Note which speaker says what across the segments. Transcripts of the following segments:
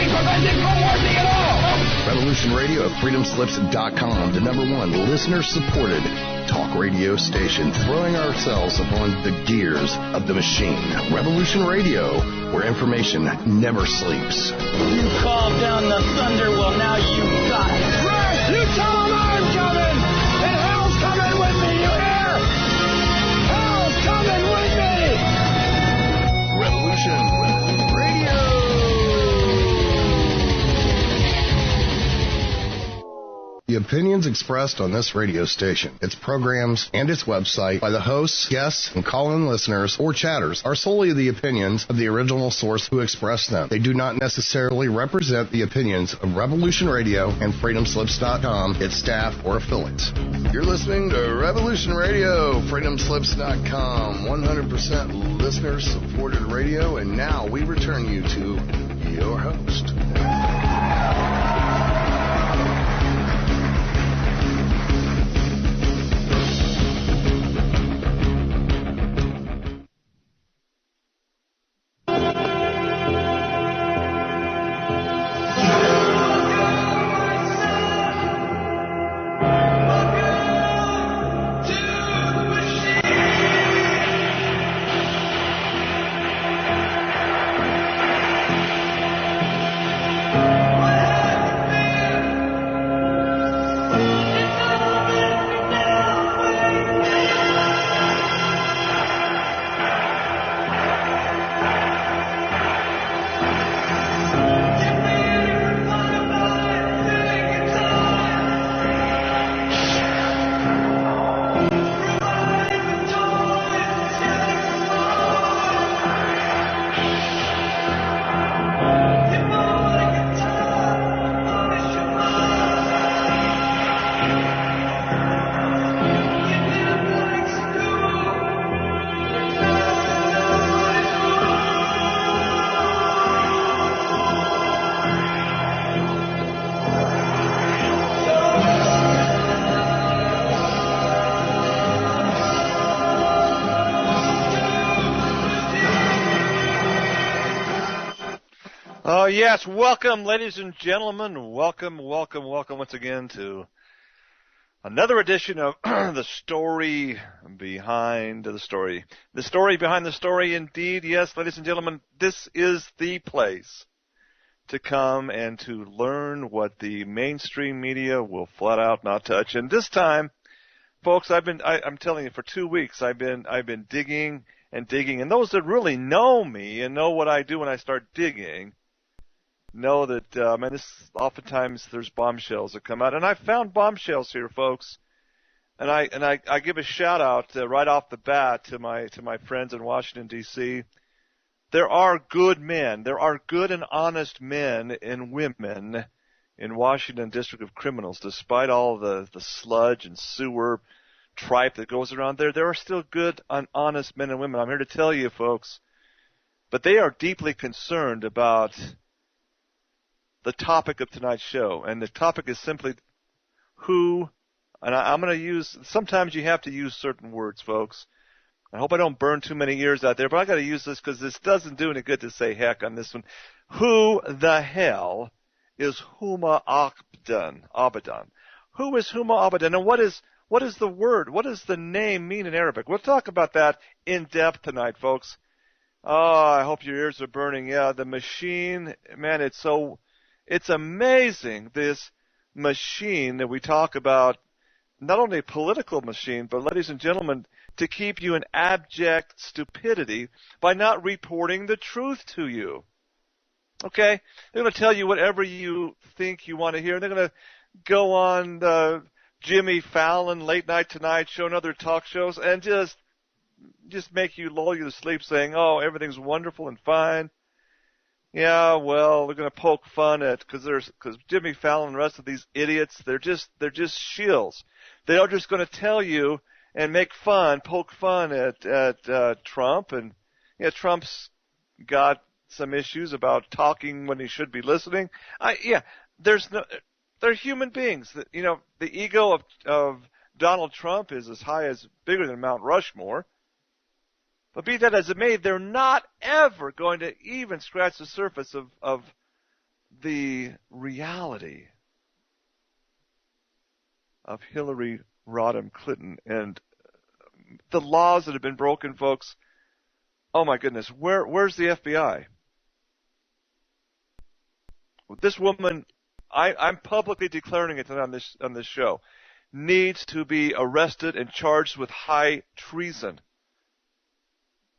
Speaker 1: we prevent it from working at all?
Speaker 2: Revolution Radio at freedomslips.com, the #1 listener-supported talk radio station, throwing ourselves upon the gears of the machine. Revolution Radio, where information never sleeps.
Speaker 3: You called down the thunder, well now you got it.
Speaker 1: Right, you tell them I'm coming, and hell's coming with me, you hear? Hell's coming with me!
Speaker 2: Revolution Radio. The opinions expressed on this radio station, its programs, and its website by the hosts, guests, and call-in listeners or chatters are solely the opinions of the original source who expressed them. They do not necessarily represent the opinions of Revolution Radio and freedomslips.com, its staff, or affiliates. You're listening to Revolution Radio, freedomslips.com, 100% listener-supported radio, and now we return you to your host.
Speaker 4: Yes, welcome, ladies and gentlemen. Welcome once again to another edition of The Story Behind the Story. The Story Behind the Story, indeed. Yes, ladies and gentlemen, this is the place to come and to learn what the mainstream media will flat out not touch. And this time, folks, I'm telling you, for 2 weeks, I've been digging and digging. And those that really know me and know what I do when I start digging know that, oftentimes there's bombshells that come out. And I found bombshells here, folks. And I give a shout out right off the bat to my friends in Washington, D.C. There are good men. There are good and honest men and women in Washington District of Criminals, despite all the sludge and sewer tripe that goes around there. There are still good and honest men and women. I'm here to tell you, folks. But they are deeply concerned about the topic of tonight's show. And the topic is simply who, and I'm going to use, sometimes you have to use certain words, folks. I hope I don't burn too many ears out there, but I got to use this because this doesn't do any good to say heck on this one. Who the hell is Huma Abedin? Who is Huma Abedin, and what is the word? What does the name mean in Arabic? We'll talk about that in depth tonight, folks. Oh, I hope your ears are burning. Yeah, the machine, man, it's amazing, this machine that we talk about, not only a political machine, but, ladies and gentlemen, to keep you in abject stupidity by not reporting the truth to you. Okay? They're going to tell you whatever you think you want to hear. They're going to go on the Jimmy Fallon, Late Night Tonight Show, and other talk shows, and just make you lull you to sleep saying, oh, everything's wonderful and fine. Yeah, well, they're going to poke fun at, because Jimmy Fallon and the rest of these idiots, they're just shills. They are just going to tell you and poke fun at Trump. And yeah, Trump's got some issues about talking when he should be listening. They're human beings. The ego of Donald Trump is bigger than Mount Rushmore. But be that as it may, they're not ever going to even scratch the surface of the reality of Hillary Rodham Clinton and the laws that have been broken, folks. Oh my goodness, where's the FBI? This woman, I'm publicly declaring it tonight on this show, needs to be arrested and charged with high treason.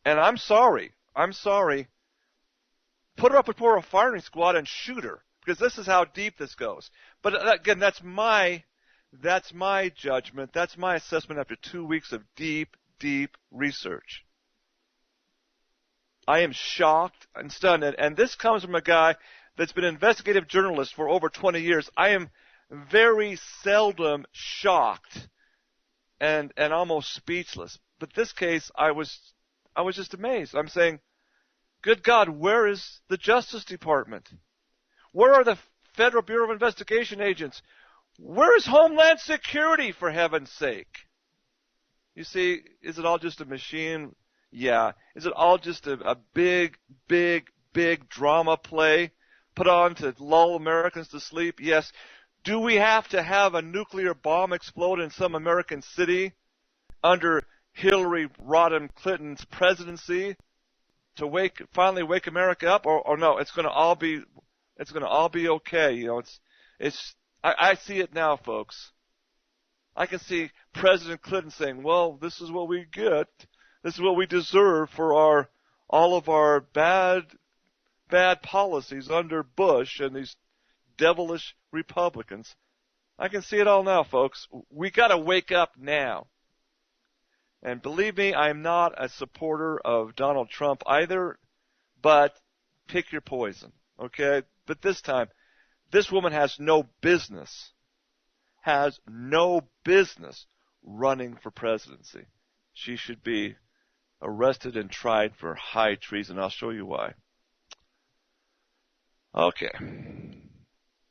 Speaker 4: And I'm sorry. Put her up before a firing squad and shoot her, because this is how deep this goes. But again, that's my judgment. That's my assessment after 2 weeks of deep research. I am shocked and stunned, and this comes from a guy that's been an investigative journalist for over 20 years. I am very seldom shocked and almost speechless. But this case, I was just amazed. I'm saying, good God, where is the Justice Department? Where are the Federal Bureau of Investigation agents? Where is Homeland Security, for heaven's sake? You see, is it all just a machine? Yeah. Is it all just a big drama play put on to lull Americans to sleep? Yes. Do we have to have a nuclear bomb explode in some American city under Hillary Rodham Clinton's presidency to finally wake America up? Or no, it's going to all be okay. You know, I see it now, folks. I can see President Clinton saying, well, this is what we get. This is what we deserve for all of our bad policies under Bush and these devilish Republicans. I can see it all now, folks. We got to wake up now. And believe me, I am not a supporter of Donald Trump either, but pick your poison, okay? But this time, this woman has no business running for presidency. She should be arrested and tried for high treason. I'll show you why. Okay.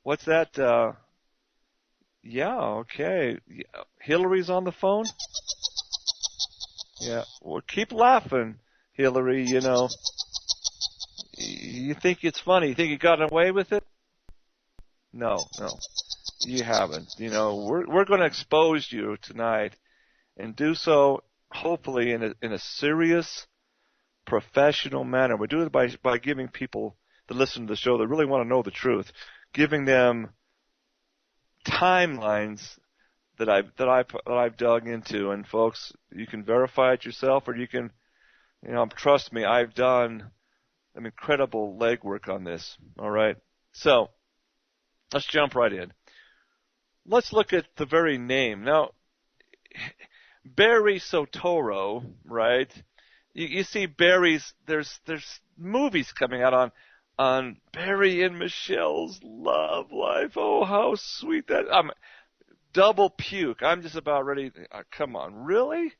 Speaker 4: What's that? Yeah, okay. Hillary's on the phone? Yeah. Well, keep laughing, Hillary, you know. You think it's funny? You think you got away with it? No. You haven't. You know, we're going to expose you tonight and do so hopefully in a serious, professional manner. We do it by giving people that listen to the show that really want to know the truth, giving them timelines that I've dug into. And folks, you can verify it yourself, or you can, you know, trust me, I've done some incredible legwork on this. All right, so let's jump right in. Let's look at the very name now. Barry Soetoro, right? You see Barry's. There's movies coming out on Barry and Michelle's love life. Oh, how sweet that! Double puke. I'm just about ready. Come on, really?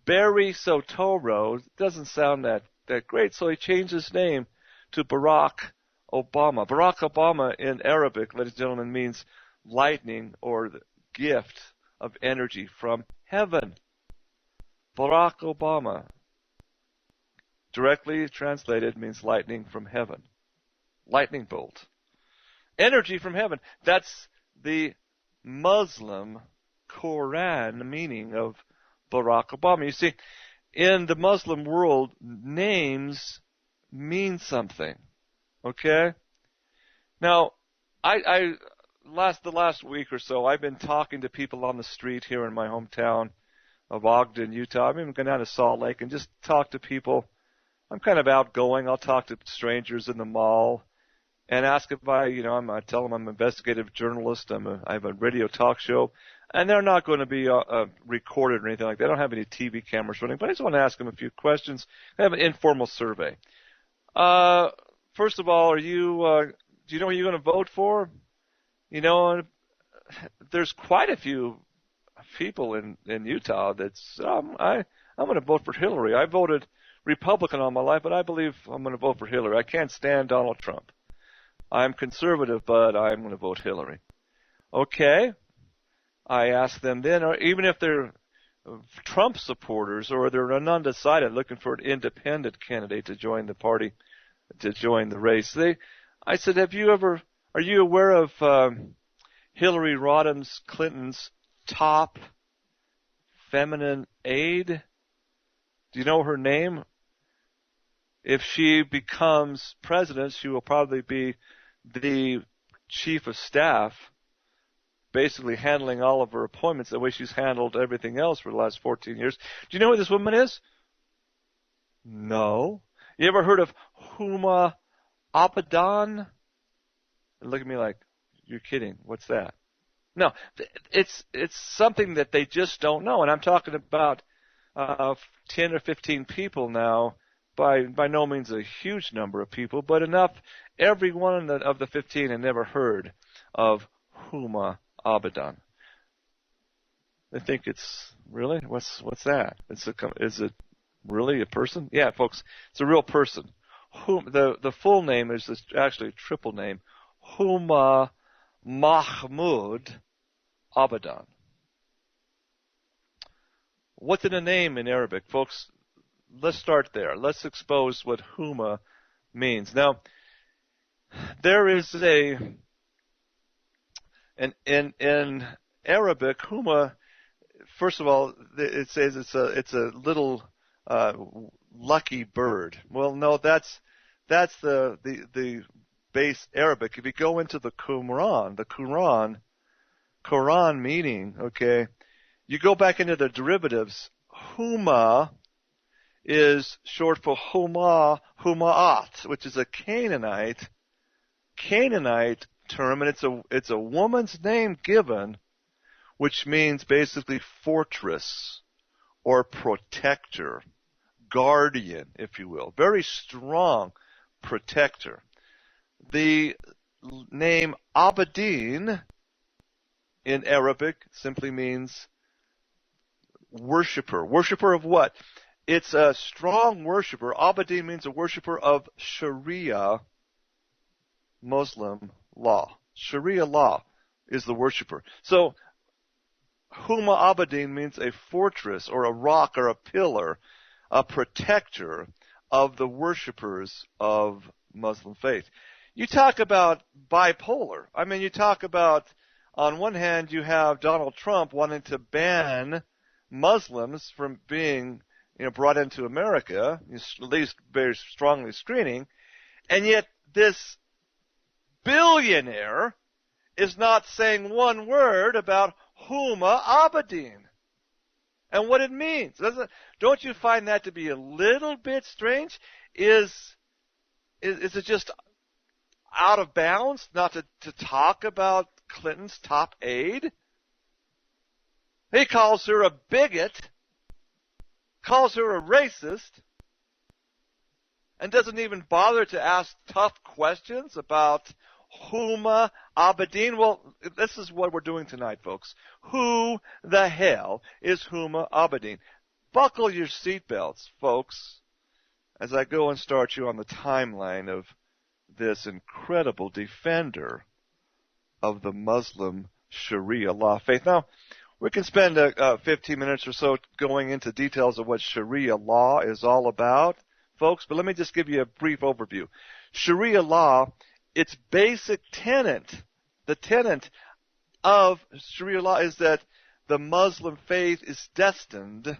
Speaker 4: Barry Soetoro doesn't sound that great, so he changed his name to Barack Obama. Barack Obama in Arabic, ladies and gentlemen, means lightning or the gift of energy from heaven. Barack Obama, directly translated, means lightning from heaven. Lightning bolt. Energy from heaven. That's the Muslim Quran meaning of Barack Obama. You see, in the Muslim world, names mean something. Okay? Now, the last week or so, I've been talking to people on the street here in my hometown of Ogden, Utah. I've even gone down to Salt Lake and just talked to people. I'm kind of outgoing. I'll talk to strangers in the mall and ask if I tell them I'm an investigative journalist. I have a radio talk show, and they're not going to be recorded or anything like that. I don't have any TV cameras running, but I just want to ask them a few questions. I have an informal survey. First of all, do you know who you're going to vote for? You know, there's quite a few people in Utah that's I'm going to vote for Hillary. I voted Republican all my life, but I believe I'm going to vote for Hillary. I can't stand Donald Trump. I'm conservative, but I'm going to vote Hillary. Okay. I ask them then, or even if they're Trump supporters or they're an undecided looking for an independent candidate to join the party, to join the race, I said, are you aware of Hillary Clinton's top feminine aide? Do you know her name? If she becomes president, she will probably be the chief of staff, basically handling all of her appointments the way she's handled everything else for the last 14 years. Do you know who this woman is? No. You ever heard of Huma Abedin? Look at me like, you're kidding. What's that? No, it's something that they just don't know. And I'm talking about 10 or 15 people now, by no means a huge number of people, but enough. Every one of the 15 had never heard of Huma Abedin. They think it's really what's that? Is it really a person? Yeah, folks, it's a real person. The full name is actually a triple name, Huma Mahmoud Abedin. What's in a name in Arabic, folks? Let's start there. Let's expose what Huma means. Now, there is in Arabic, Huma. First of all, it says it's a little lucky bird. Well, no, that's the base Arabic. If you go into the Quran meaning, okay, you go back into the derivatives. Huma is short for Huma'at, which is a Canaanite term, and it's a woman's name given, which means basically fortress or protector, guardian, if you will. Very strong protector. The name Abedin in Arabic simply means worshiper. Worshiper of what? It's a strong worshiper. Abedin means a worshiper of Sharia Muslim law. Sharia law is the worshiper. So Huma Abedin means a fortress or a rock or a pillar, a protector of the worshippers of Muslim faith. You talk about bipolar. I mean, you talk about, on one hand, you have Donald Trump wanting to ban Muslims from being brought into America, at least very strongly screening, and yet this billionaire is not saying one word about Huma Abedin and what it means. Don't you find that to be a little bit strange? Is it just out of bounds not to talk about Clinton's top aide? He calls her a bigot, calls her a racist, and doesn't even bother to ask tough questions about Huma Abedin. Well, this is what we're doing tonight, folks. Who the hell is Huma Abedin? Buckle your seatbelts, folks, as I go and start you on the timeline of this incredible defender of the Muslim Sharia law faith. Now, we can spend 15 minutes or so going into details of what Sharia law is all about, folks, but let me just give you a brief overview. Sharia law, its basic tenet, the tenet of Sharia law is that the Muslim faith is destined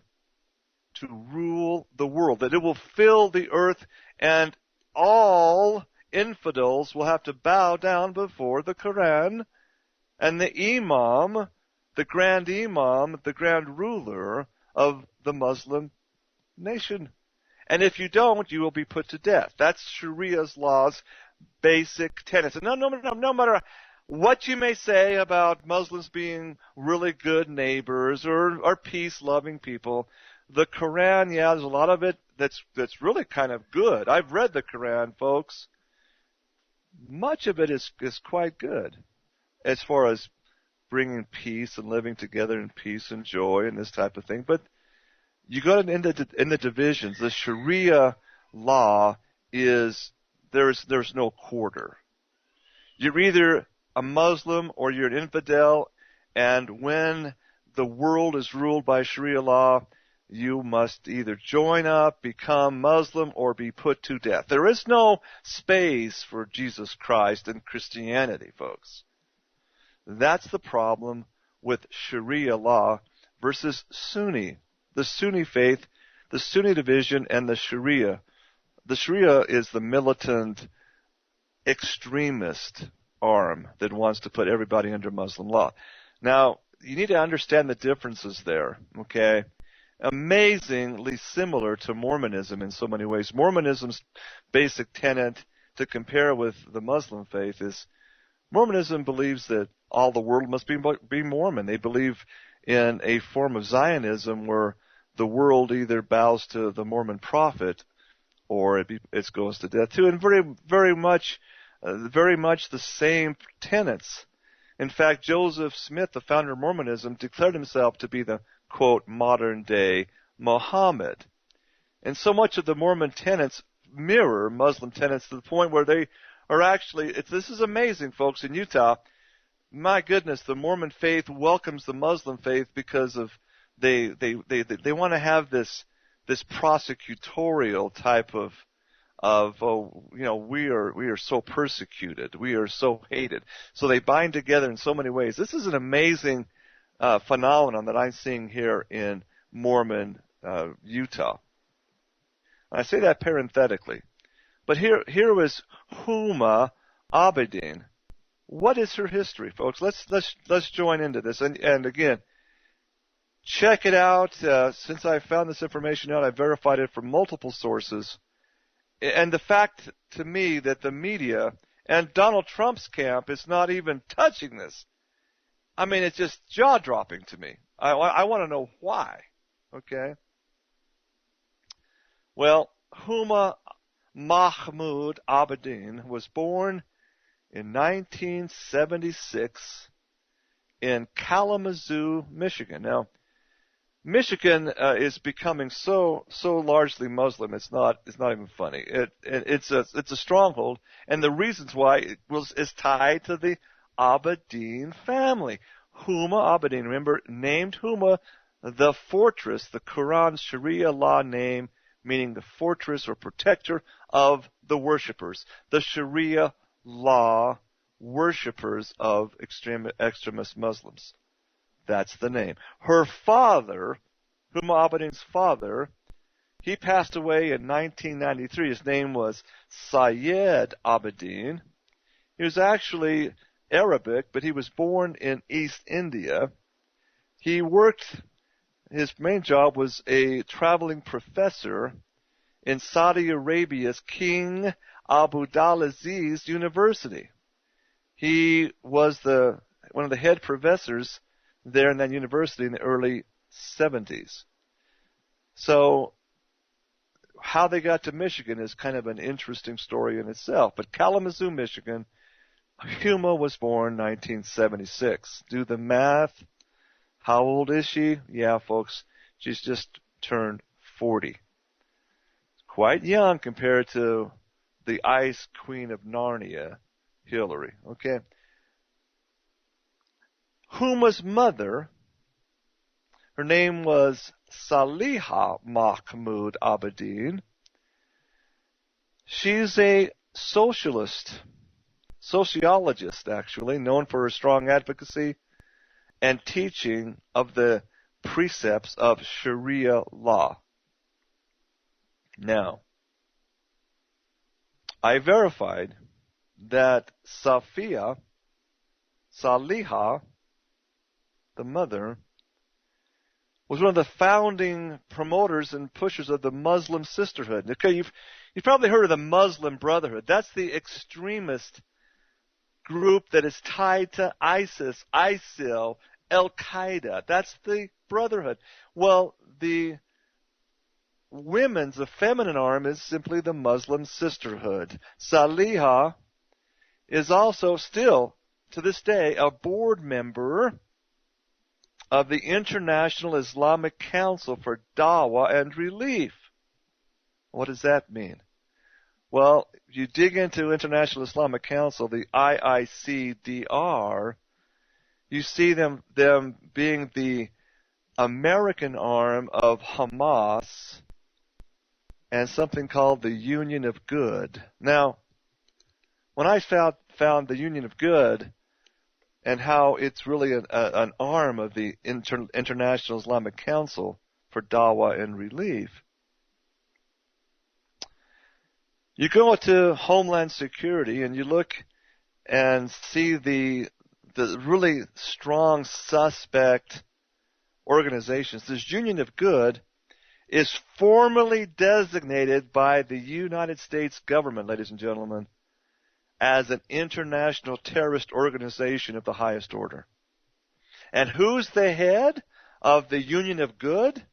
Speaker 4: to rule the world, that it will fill the earth and all infidels will have to bow down before the Quran and the Imam, the grand Imam, the grand ruler of the Muslim nation. And if you don't, you will be put to death. That's Sharia's law's basic tenets. And no matter what you may say about Muslims being really good neighbors or peace-loving people, the Quran, yeah, there's a lot of it that's really kind of good. I've read the Quran, folks. Much of it is quite good as far as bringing peace and living together in peace and joy and this type of thing. But you go in the divisions. The Sharia law is there's no quarter. You're either a Muslim or you're an infidel, and when the world is ruled by Sharia law, you must either join up, become Muslim, or be put to death. There is no space for Jesus Christ in Christianity, folks. That's the problem with Sharia law versus Sunni. The Sunni faith, the Sunni division, and the Sharia. The Sharia is the militant, extremist arm that wants to put everybody under Muslim law. Now, you need to understand the differences there, okay? Amazingly similar to Mormonism in so many ways. Mormonism's basic tenet to compare with the Muslim faith is Mormonism believes that all the world must be Mormon. They believe in a form of Zionism where the world either bows to the Mormon prophet or it goes to death too, and very much the same tenets. In fact, Joseph Smith, the founder of Mormonism, declared himself to be the, quote, modern-day Muhammad. And so much of the Mormon tenets mirror Muslim tenets to the point where they are actually, this is amazing, folks, in Utah. My goodness, the Mormon faith welcomes the Muslim faith because of they want to have this prosecutorial type of we are so persecuted, we are so hated. So they bind together in so many ways. This is an amazing phenomenon that I'm seeing here in Mormon Utah. I say that parenthetically. But here was Huma Abedin. What is her history, folks? Let's join into this. And again, check it out. Since I found this information out, I verified it from multiple sources. And the fact to me that the media and Donald Trump's camp is not even touching this, I mean, it's just jaw-dropping to me. I want to know why. Okay? Well, Huma Mahmoud Abedin was born in 1976 in Kalamazoo, Michigan. Now, Michigan is becoming so largely Muslim. It's not even funny. It's a stronghold, and the reasons why is tied to the Abedin family. Huma Abedin, remember, named Huma the fortress, the Quran's Sharia law name, meaning the fortress or protector of the worshippers, the Sharia law worshippers of extremist Muslims. That's the name. Her father, Huma Abedin's father, he passed away in 1993. His name was Syed Abedin. He was actually Arabic, but he was born in East India. His main job was a traveling professor in Saudi Arabia's King Abdulaziz University. He was one of the head professors there in that university in the early 70s. So how they got to Michigan is kind of an interesting story in itself. But Kalamazoo, Michigan, Huma was born 1976. Do the math. How old is she? Yeah, folks, she's just turned 40. Quite young compared to the Ice Queen of Narnia, Hillary. Okay. Huma's mother, her name was Saliha Mahmoud Abedin. She's a sociologist actually, known for her strong advocacy and teaching of the precepts of Sharia law. Now, I verified that Saliha, the mother, was one of the founding promoters and pushers of the Muslim Sisterhood. Okay, you've probably heard of the Muslim Brotherhood. That's the extremist group that is tied to ISIS, ISIL, Al-Qaeda. That's the Brotherhood. Well, the feminine arm is simply the Muslim Sisterhood. Saliha is also still, to this day, a board member of the International Islamic Council for Dawah and Relief. What does that mean? Well, if you dig into International Islamic Council, the IICDR, you see them being the American arm of Hamas and something called the Union of Good. Now, when I found the Union of Good and how it's really an arm of the International Islamic Council for Dawah and Relief, you go to Homeland Security and you look and see the really strong suspect organizations. This Union of Good is formally designated by the United States government, ladies and gentlemen, as an international terrorist organization of the highest order. And who's the head of the Union of Good?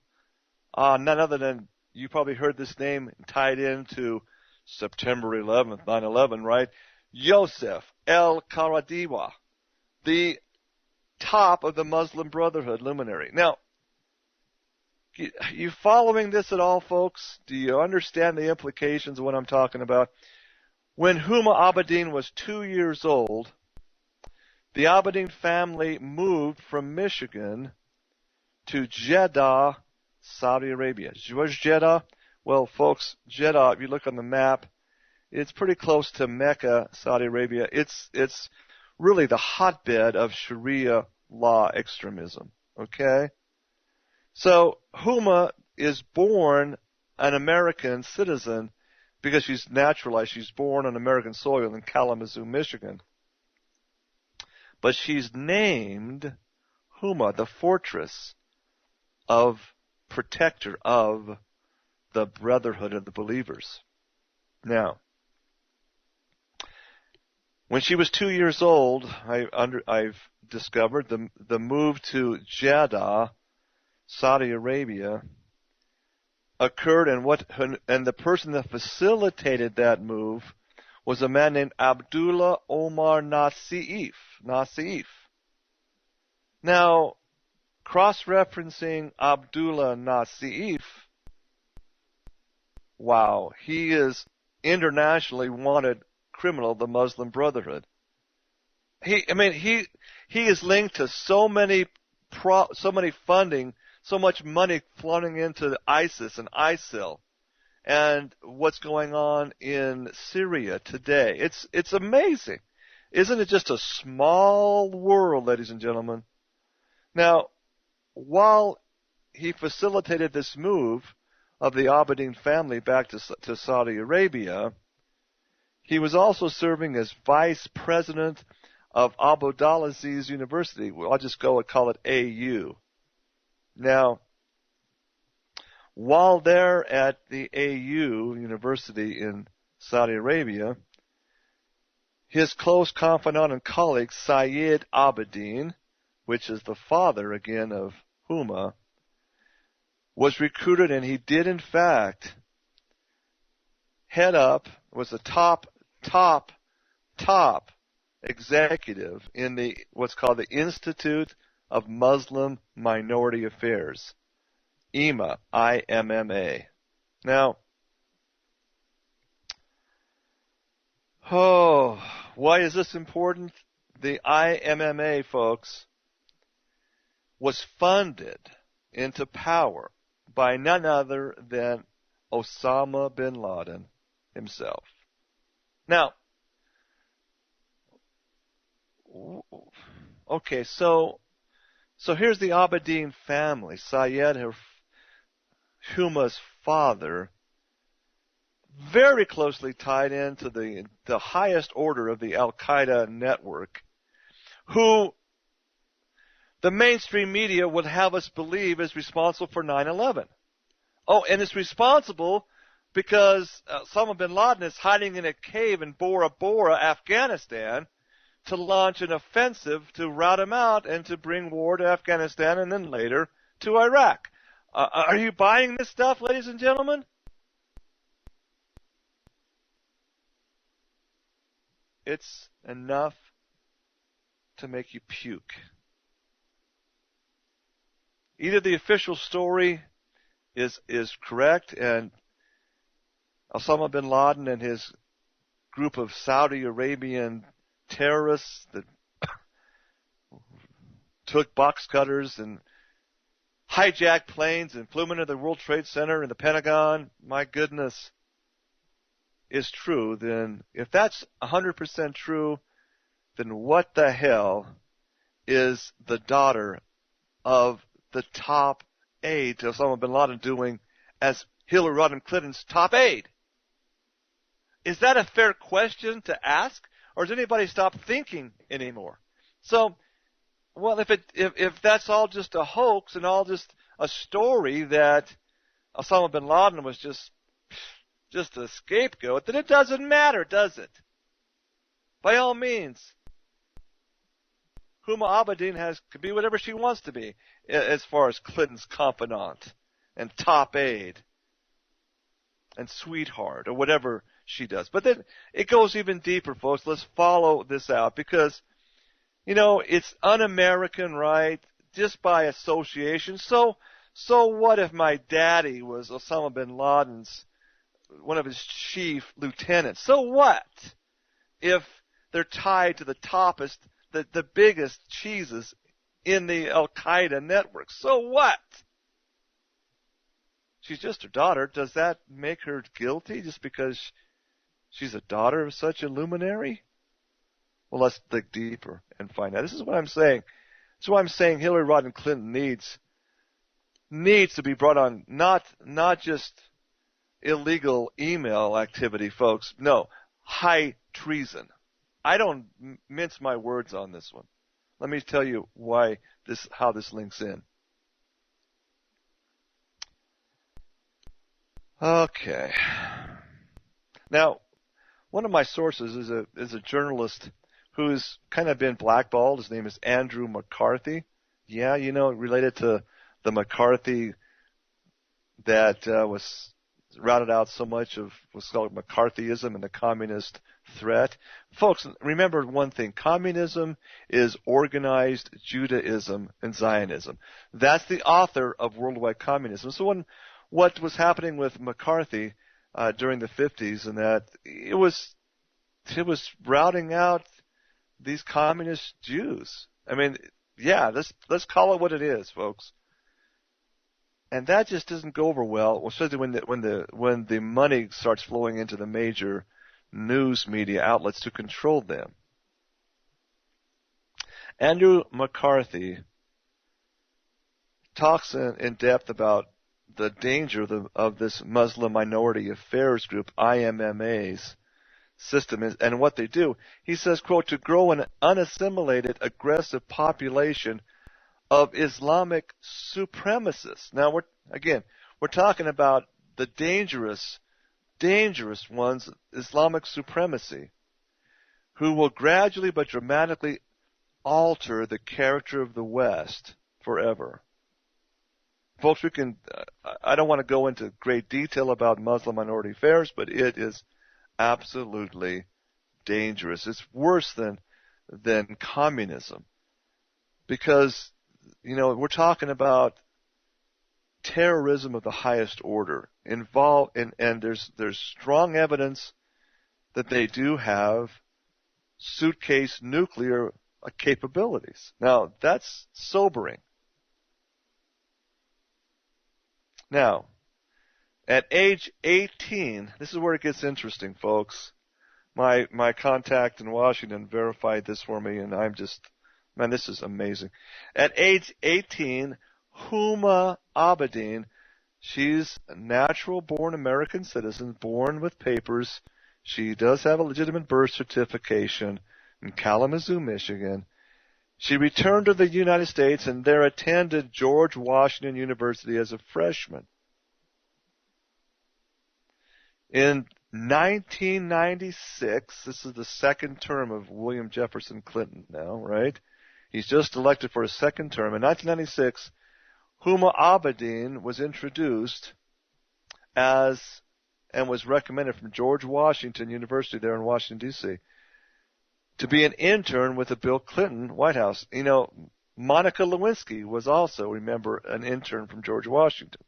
Speaker 4: None other than, you probably heard this name tied into September 11th, 9/11, right? Yosef el-Qaradawi, the top of the Muslim Brotherhood luminary. Now, you following this at all, folks? Do you understand the implications of what I'm talking about? When Huma Abedin was 2 years old, the Abedin family moved from Michigan to Jeddah, Saudi Arabia. Where's Jeddah? Well, folks, Jeddah, if you look on the map, it's pretty close to Mecca, Saudi Arabia. It's really the hotbed of Sharia law extremism, okay? So Huma is born an American citizen because she's naturalized. She's born on American soil in Kalamazoo, Michigan. But she's named Huma, the fortress of protector of the Brotherhood of the Believers. Now, when she was 2 years old, I've discovered the move to Jeddah, Saudi Arabia, occurred, and the person that facilitated that move was a man named Abdullah Omar Nassif. Now, cross-referencing Abdullah Nassif, wow, he is internationally wanted criminal of the Muslim Brotherhood. He is linked to so many funding, so much money flowing into ISIS and ISIL, and what's going on in Syria today. It's amazing. Isn't it just a small world, ladies and gentlemen? Now, while he facilitated this move of the Abedin family back to Saudi Arabia, he was also serving as vice president of Abu Dalaziz University. Well, I'll just go and call it AU. Now, while there at the AU University in Saudi Arabia, his close confidant and colleague, Sayyid Abedin, which is the father, again, of Huma, was recruited, and he did, in fact, was the top executive in what's called the Institute of Muslim Minority Affairs, IMMA, IMMA. Now, why is this important? The IMMA, folks, was funded into power by none other than Osama bin Laden himself. Now, okay, so here's the Abedin family. Sayyid, Huma's father, very closely tied into the highest order of the Al-Qaeda network, who the mainstream media would have us believe is responsible for 9/11. Oh, and it's responsible because Osama bin Laden is hiding in a cave in Bora Bora, Afghanistan, to launch an offensive to rout him out and to bring war to Afghanistan and then later to Iraq. Are you buying this stuff, ladies and gentlemen? It's enough to make you puke. Either the official story is correct and Osama bin Laden and his group of Saudi Arabian terrorists that took box cutters and hijacked planes and flew into the World Trade Center and the Pentagon, my goodness, is true, then if that's 100% true, then what the hell is the daughter of the top aide to Osama bin Laden doing as Hillary Rodham Clinton's top aide? Is that a fair question to ask, or does anybody stop thinking anymore? So, well, if that's all just a hoax and all just a story that Osama bin Laden was just a scapegoat, then it doesn't matter, does it? By all means, Huma Abedin could be whatever she wants to be as far as Clinton's confidant and top aide and sweetheart or whatever she does. But then it goes even deeper, folks. Let's follow this out because, it's un-American, right? Just by association. So what if my daddy was Osama bin Laden's, one of his chief lieutenants? So what if they're tied to the toppest, the biggest cheeses in the Al-Qaeda network? So what? She's just her daughter. Does that make her guilty just because she's a daughter of such a luminary? Well, let's dig deeper and find out. This is what I'm saying. That's why I'm saying Hillary Rodham Clinton needs to be brought on, not just illegal email activity, folks. No, high treason. I don't mince my words on this one. Let me tell you how this links in. Okay. Now, one of my sources is a journalist who's kind of been blackballed. His name is Andrew McCarthy. Yeah, related to the McCarthy that was routed out so much of what's called McCarthyism and the communist threat. Folks, remember one thing. Communism is organized Judaism and Zionism. That's the author of worldwide communism. So what was happening with McCarthy during the 50s, and that it was routing out these communist Jews. I mean, yeah, let's call it what it is, folks. And that just doesn't go over well, especially when the money starts flowing into the major news media outlets to control them. Andrew McCarthy talks in depth about the danger of this Muslim Minority Affairs Group, IMMA's system, and what they do. He says, quote, to grow an unassimilated, aggressive population of Islamic supremacists. Now, we're talking about the dangerous ones, Islamic supremacy, who will gradually but dramatically alter the character of the West forever. Folks, I don't want to go into great detail about Muslim minority affairs, but it is absolutely dangerous. It's worse than communism because, we're talking about terrorism of the highest order involved, and there's strong evidence that they do have suitcase nuclear capabilities. Now, that's sobering. Now, at age 18, this is where it gets interesting, folks. My contact in Washington verified this for me, and this is amazing. At age 18, Huma Abedin, she's a natural-born American citizen, born with papers. She does have a legitimate birth certification in Kalamazoo, Michigan. She returned to the United States and there attended George Washington University as a freshman. In 1996, this is the second term of William Jefferson Clinton now, right? He's just elected for a second term. In 1996, Huma Abedin was introduced and was recommended from George Washington University there in Washington, D.C., to be an intern with the Bill Clinton White House. Monica Lewinsky was also, remember, an intern from George Washington.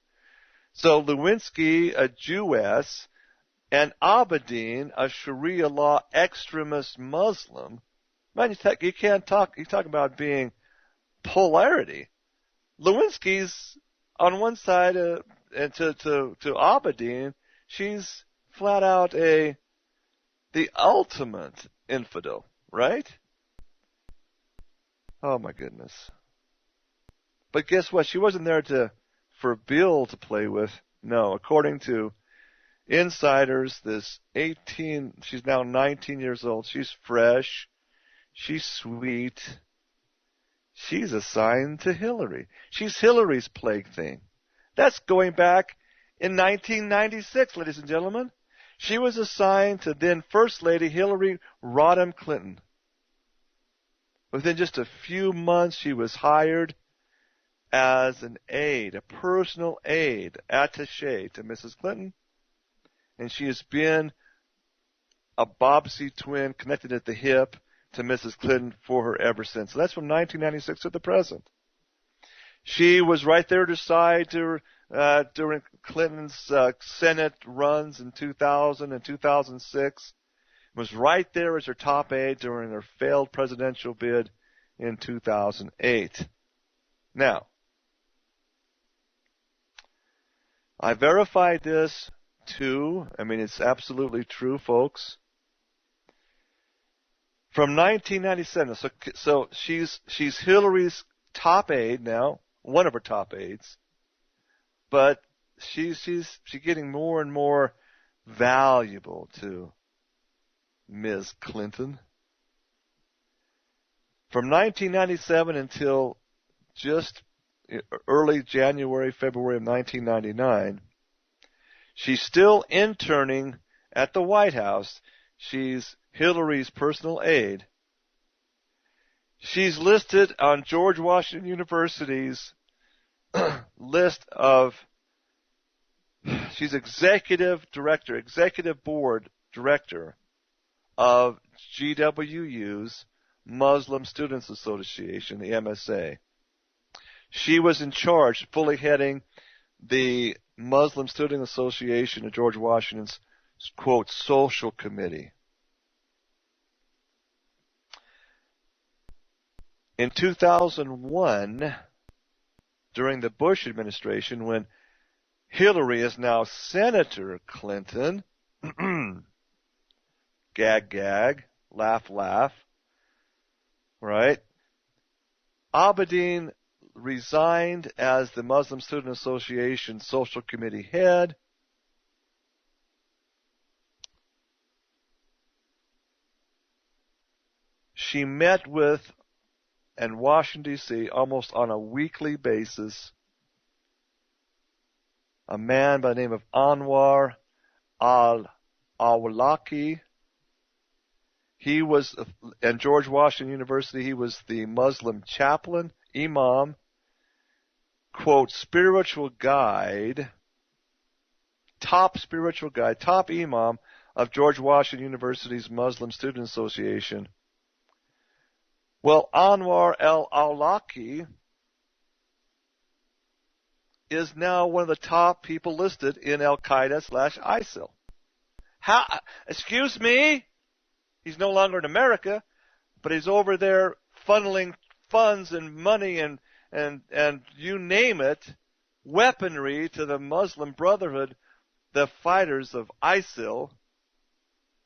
Speaker 4: So Lewinsky, a Jewess, and Abedin, a Sharia law extremist Muslim. Man, you talk about being polarity. Lewinsky's on one side, and to Abedin, she's flat out the ultimate infidel, right? Oh my goodness. But guess what? She wasn't there for Bill to play with. No, according to insiders, she's now 19 years old. She's fresh. She's sweet. She's assigned to Hillary. She's Hillary's plaything. That's going back in 1996, ladies and gentlemen. She was assigned to then First Lady Hillary Rodham Clinton. Within just a few months, she was hired as an aide, a personal aide, attaché to Mrs. Clinton. And she has been a Bobbsey twin connected at the hip to Mrs. Clinton for her ever since. So that's from 1996 to the present. She was right there to side during Clinton's Senate runs in 2000 and 2006. Was right there as her top aide during her failed presidential bid in 2008. Now, I verified this too. I mean, it's absolutely true, folks. From 1997, so she's Hillary's top aide now, one of her top aides, but she's getting more and more valuable to Ms. Clinton. From 1997 until just early January, February of 1999, she's still interning at the White House. She's Hillary's personal aide. She's listed on George Washington University's list of, she's executive board director of GWU's Muslim Students Association, the MSA. She was in charge, fully heading the Muslim Student Association of George Washington's, quote, social committee. In 2001, during the Bush administration, when Hillary is now Senator Clinton, gag, gag, laugh, laugh, right? Abedin resigned as the Muslim Student Association Social Committee head. She met with, in Washington, D.C., almost on a weekly basis, a man by the name of Anwar al-Awlaki. He was, at George Washington University, he was the Muslim chaplain, imam, quote, spiritual guide, top imam of George Washington University's Muslim Student Association. Well, Anwar al-Awlaki is now one of the top people listed in Al-Qaeda/ISIL. How? Excuse me? He's no longer in America, but he's over there funneling funds and money and you name it, weaponry to the Muslim Brotherhood, the fighters of ISIL,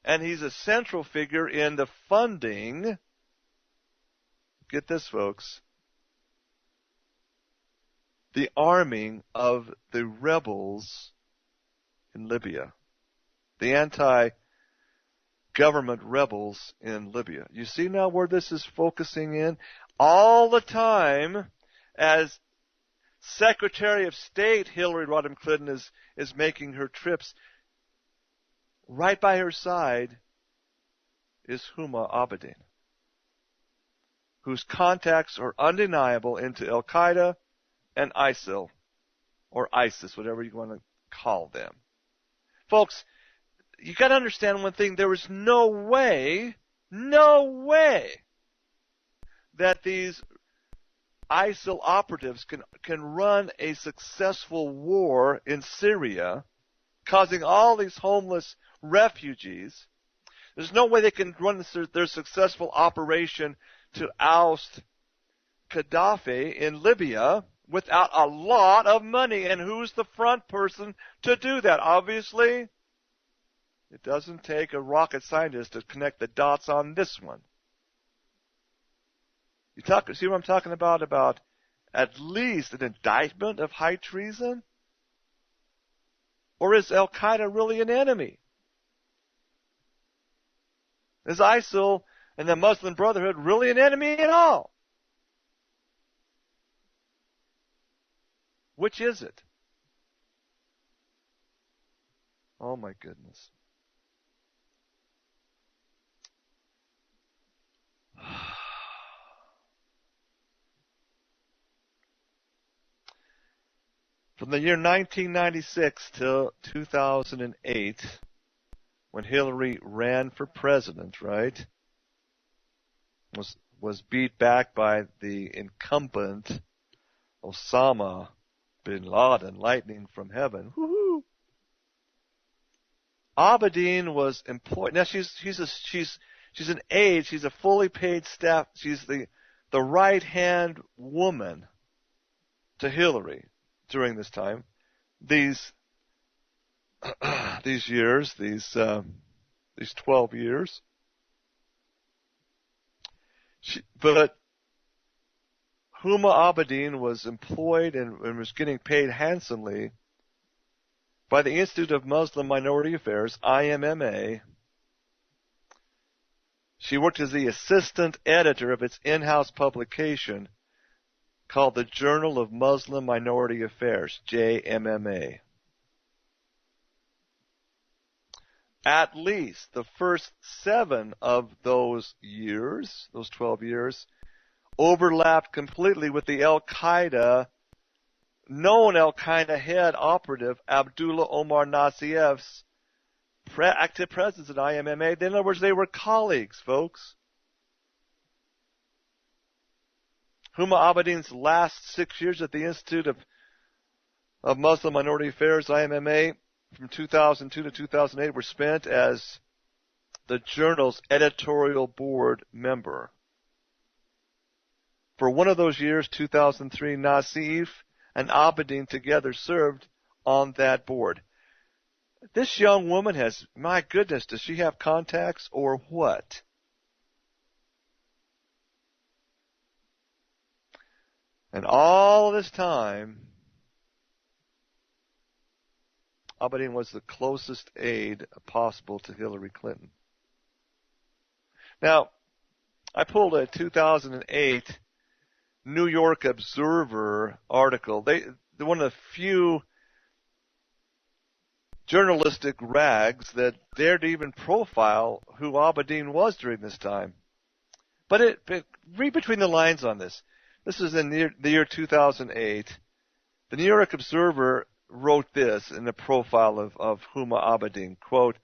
Speaker 4: and he's a central figure in the funding. Get this, folks. The arming of the rebels in Libya. The anti-government rebels in Libya. You see now where this is focusing in? All the time, as Secretary of State Hillary Rodham Clinton is making her trips, right by her side is Huma Abedin, whose contacts are undeniable into Al-Qaeda and ISIL, or ISIS, whatever you want to call them. Folks, you got to understand one thing. There is no way that these ISIL operatives can run a successful war in Syria, causing all these homeless refugees. There's no way they can run their successful operation to oust Gaddafi in Libya without a lot of money. And who's the front person to do that? Obviously, it doesn't take a rocket scientist to connect the dots on this one. See what I'm talking about? About at least an indictment of high treason? Or is Al-Qaeda really an enemy? Is ISIL and the Muslim Brotherhood really an enemy at all? Which is it? Oh my goodness. From the year 1996 till 2008, when Hillary ran for president, right, was beat back by the incumbent Osama bin Laden, lightning from heaven. Woohoo! Abedin was employed. Now she's an aide. She's a fully paid staff. She's the right hand woman to Hillary during this time. These years, these 12 years. But Huma Abedin was employed and was getting paid handsomely by the Institute of Muslim Minority Affairs, IMMA. She worked as the assistant editor of its in-house publication called the Journal of Muslim Minority Affairs, JMMA. At least the first 7 of those years, those 12 years, overlapped completely with the known Al-Qaeda head operative Abdullah Omar Nassif's active presence at IMMA. In other words, they were colleagues, folks. Huma Abedin's last 6 years at the Institute of Muslim Minority Affairs, IMMA, from 2002 to 2008, were spent as the journal's editorial board member. For one of those years, 2003, Nassif and Abedin together served on that board. This young woman has, my goodness, does she have contacts or what? And all this time, Abedin was the closest aide possible to Hillary Clinton. Now, I pulled a 2008 New York Observer article. They're one of the few journalistic rags that dared to even profile who Abedin was during this time. But read between the lines on this. This is in the year 2008. The New York Observer wrote this in the profile of Huma Abedin, quote,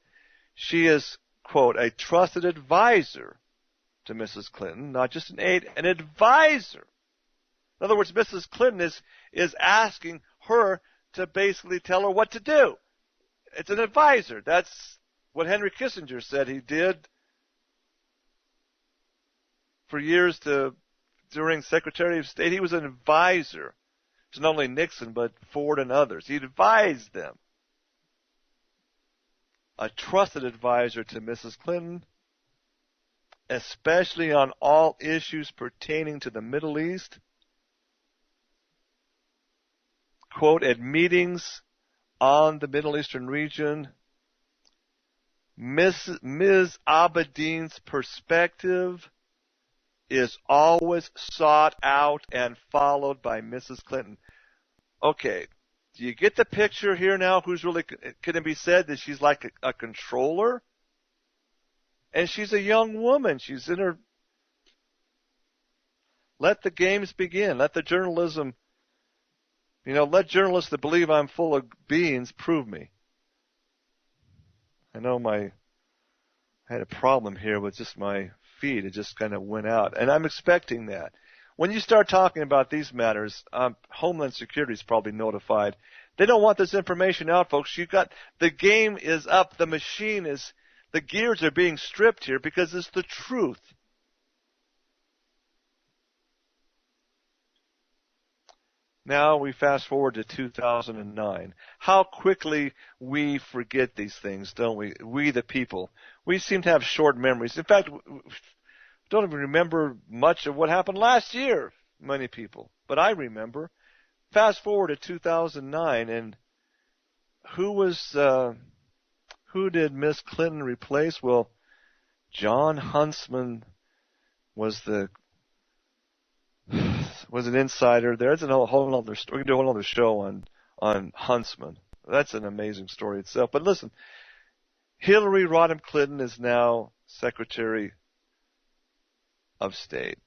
Speaker 4: she is, quote, a trusted advisor to Mrs. Clinton, not just an aide, an advisor. In other words, Mrs. Clinton is asking her to basically tell her what to do. It's an advisor. That's what Henry Kissinger said he did for years during Secretary of State. He was an advisor to not only Nixon, but Ford and others. He advised them. A trusted advisor to Mrs. Clinton, especially on all issues pertaining to the Middle East. Quote, at meetings on the Middle Eastern region, Ms. Abedin's perspective is always sought out and followed by Mrs. Clinton. Okay, do you get the picture here now? Who's really, can it be said that she's like a controller? And she's a young woman. She's in her, let the games begin. Let the journalism, let journalists that believe I'm full of beans prove me. I know I had a problem here with just my feed. It just kind of went out. And I'm expecting that. When you start talking about these matters, Homeland Security is probably notified. They don't want this information out, folks. The game is up. The gears are being stripped here because it's the truth. Now we fast forward to 2009. How quickly we forget these things, don't we? We the people. We seem to have short memories. In fact, don't even remember much of what happened last year, many people. But I remember. Fast forward to 2009, and who did Miss Clinton replace? Well, John Huntsman was an insider there. It's a whole other story. We can do a whole other show on Huntsman. That's an amazing story itself. But listen, Hillary Rodham Clinton is now Secretary of State.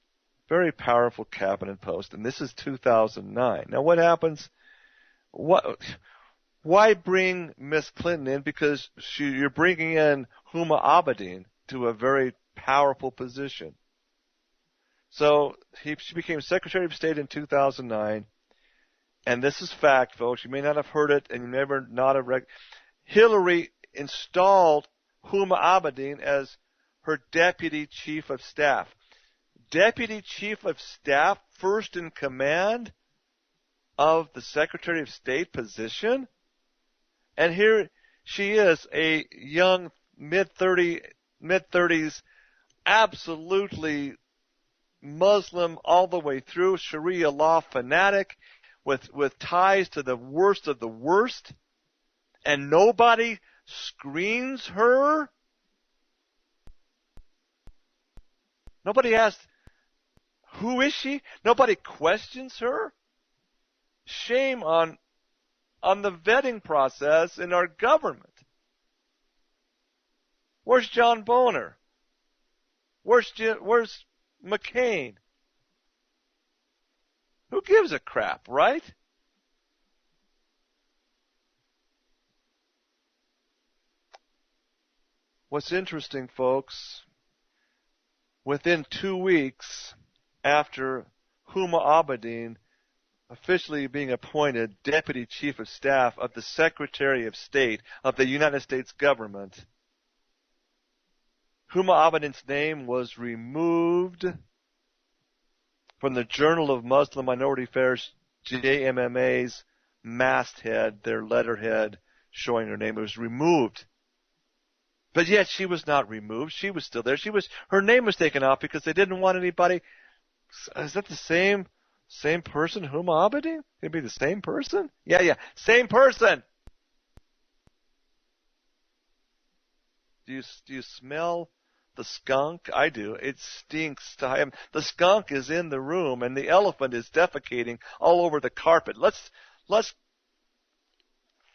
Speaker 4: Very powerful cabinet post, and this is 2009. Now, what happens? Why bring Miss Clinton in? Because you're bringing in Huma Abedin to a very powerful position. So she became Secretary of State in 2009, and this is fact, folks. You may not have heard it, and you never not have Hillary installed Huma Abedin as her Deputy Chief of Staff. Deputy Chief of Staff, first in command of the Secretary of State position? And here she is, a young mid-30s, absolutely Muslim all the way through, Sharia law fanatic, with ties to the worst of the worst, and nobody screens her? Nobody asks, who is she? Nobody questions her? Shame on the vetting process in our government. Where's John Boehner? Where's McCain? Who gives a crap, right? What's interesting, folks, within 2 weeks after Huma Abedin officially being appointed Deputy Chief of Staff of the Secretary of State of the United States government, Huma Abedin's name was removed from the Journal of Muslim Minority Affairs, JMMA's masthead, their letterhead showing her name. It was removed. But yet she was not removed. She was still there. Her name was taken off because they didn't want anybody. Is that the same person, Huma Abedin? Could it be the same person? Yeah, same person. Do you smell the skunk? I do. It stinks to high heaven. The skunk is in the room, and the elephant is defecating all over the carpet. Let's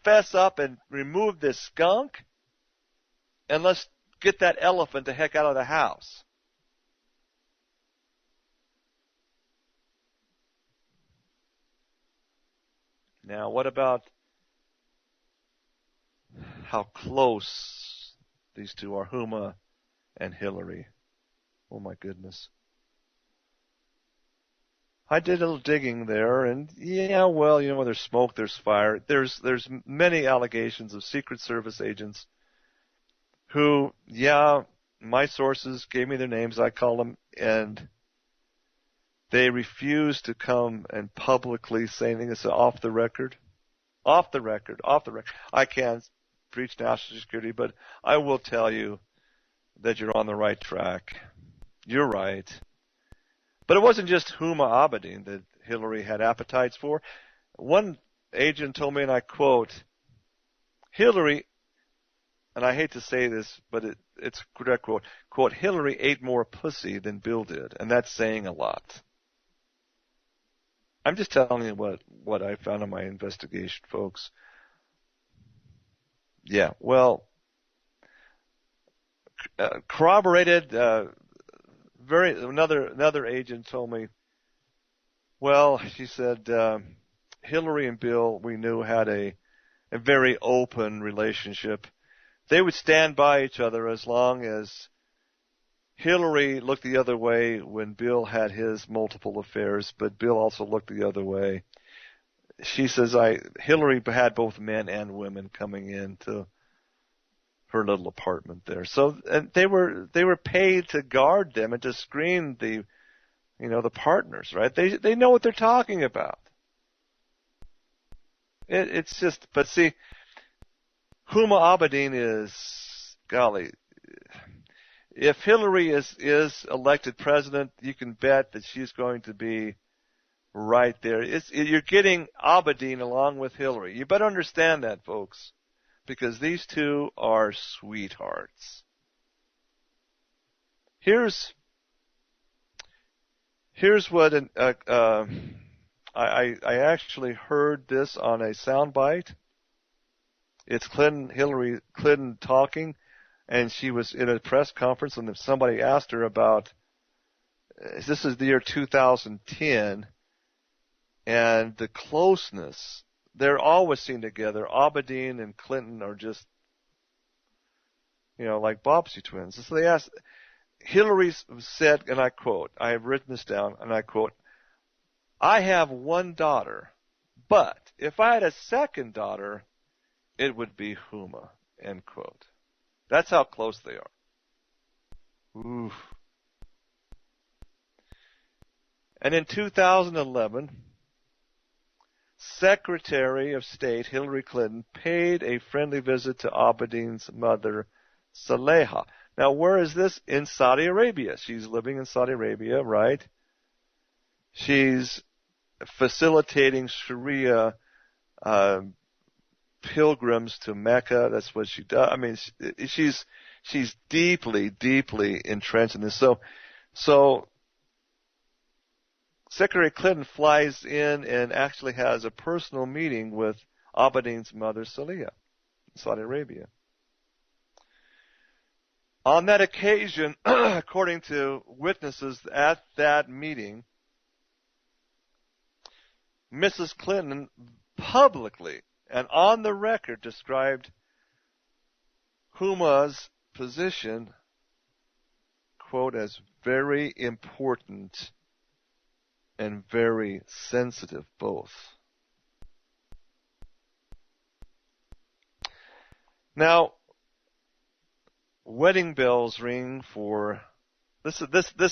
Speaker 4: fess up and remove this skunk, and let's get that elephant the heck out of the house. Now, what about how close these two are, Huma and Hillary? Oh, my goodness. I did a little digging there, and yeah, well, where there's smoke, there's fire. There's many allegations of Secret Service agents who, my sources gave me their names, I call them, and they refuse to come and publicly say anything. It's off the record. Off the record. I can't preach national security, but I will tell you that you're on the right track. You're right. But it wasn't just Huma Abedin that Hillary had appetites for. One agent told me, and I quote, Hillary, and I hate to say this, but it's a direct quote, Hillary ate more pussy than Bill did, and that's saying a lot. I'm just telling you what I found in my investigation, folks. Yeah, well, corroborated. Another agent told me. Well, she said Hillary and Bill, we knew, had a very open relationship. They would stand by each other as long as Hillary looked the other way when Bill had his multiple affairs, but Bill also looked the other way. She says Hillary had both men and women coming into her little apartment there. So and they were paid to guard them and to screen the partners, right? They know what they're talking about. It's just, but see, Huma Abedin is, golly, if Hillary is elected president, you can bet that she's going to be right there. You're getting Abedin along with Hillary. You better understand that, folks, because these two are sweethearts. Here's what I actually heard this on a soundbite. It's Hillary Clinton talking, and she was in a press conference, and somebody asked her about, this is the year 2010, and the closeness. They're always seen together. Abedin and Clinton are just, like Bobbsey twins. And so they asked, Hillary said, and I quote, I have written this down, and I quote, "I have one daughter, but if I had a second daughter, it would be Huma," end quote. That's how close they are. Oof. And in 2011, Secretary of State Hillary Clinton paid a friendly visit to Abedin's mother, Saleha. Now, where is this? In Saudi Arabia. She's living in Saudi Arabia, right? She's facilitating Sharia pilgrims to Mecca. That's what she does. I mean, she's deeply, deeply entrenched in this. So Secretary Clinton flies in and actually has a personal meeting with Abedin's mother, Saleha, in Saudi Arabia. On that occasion, according to witnesses at that meeting, Mrs. Clinton publicly and on the record described Huma's position, quote, as very important and very sensitive both. Now, wedding bells ring for this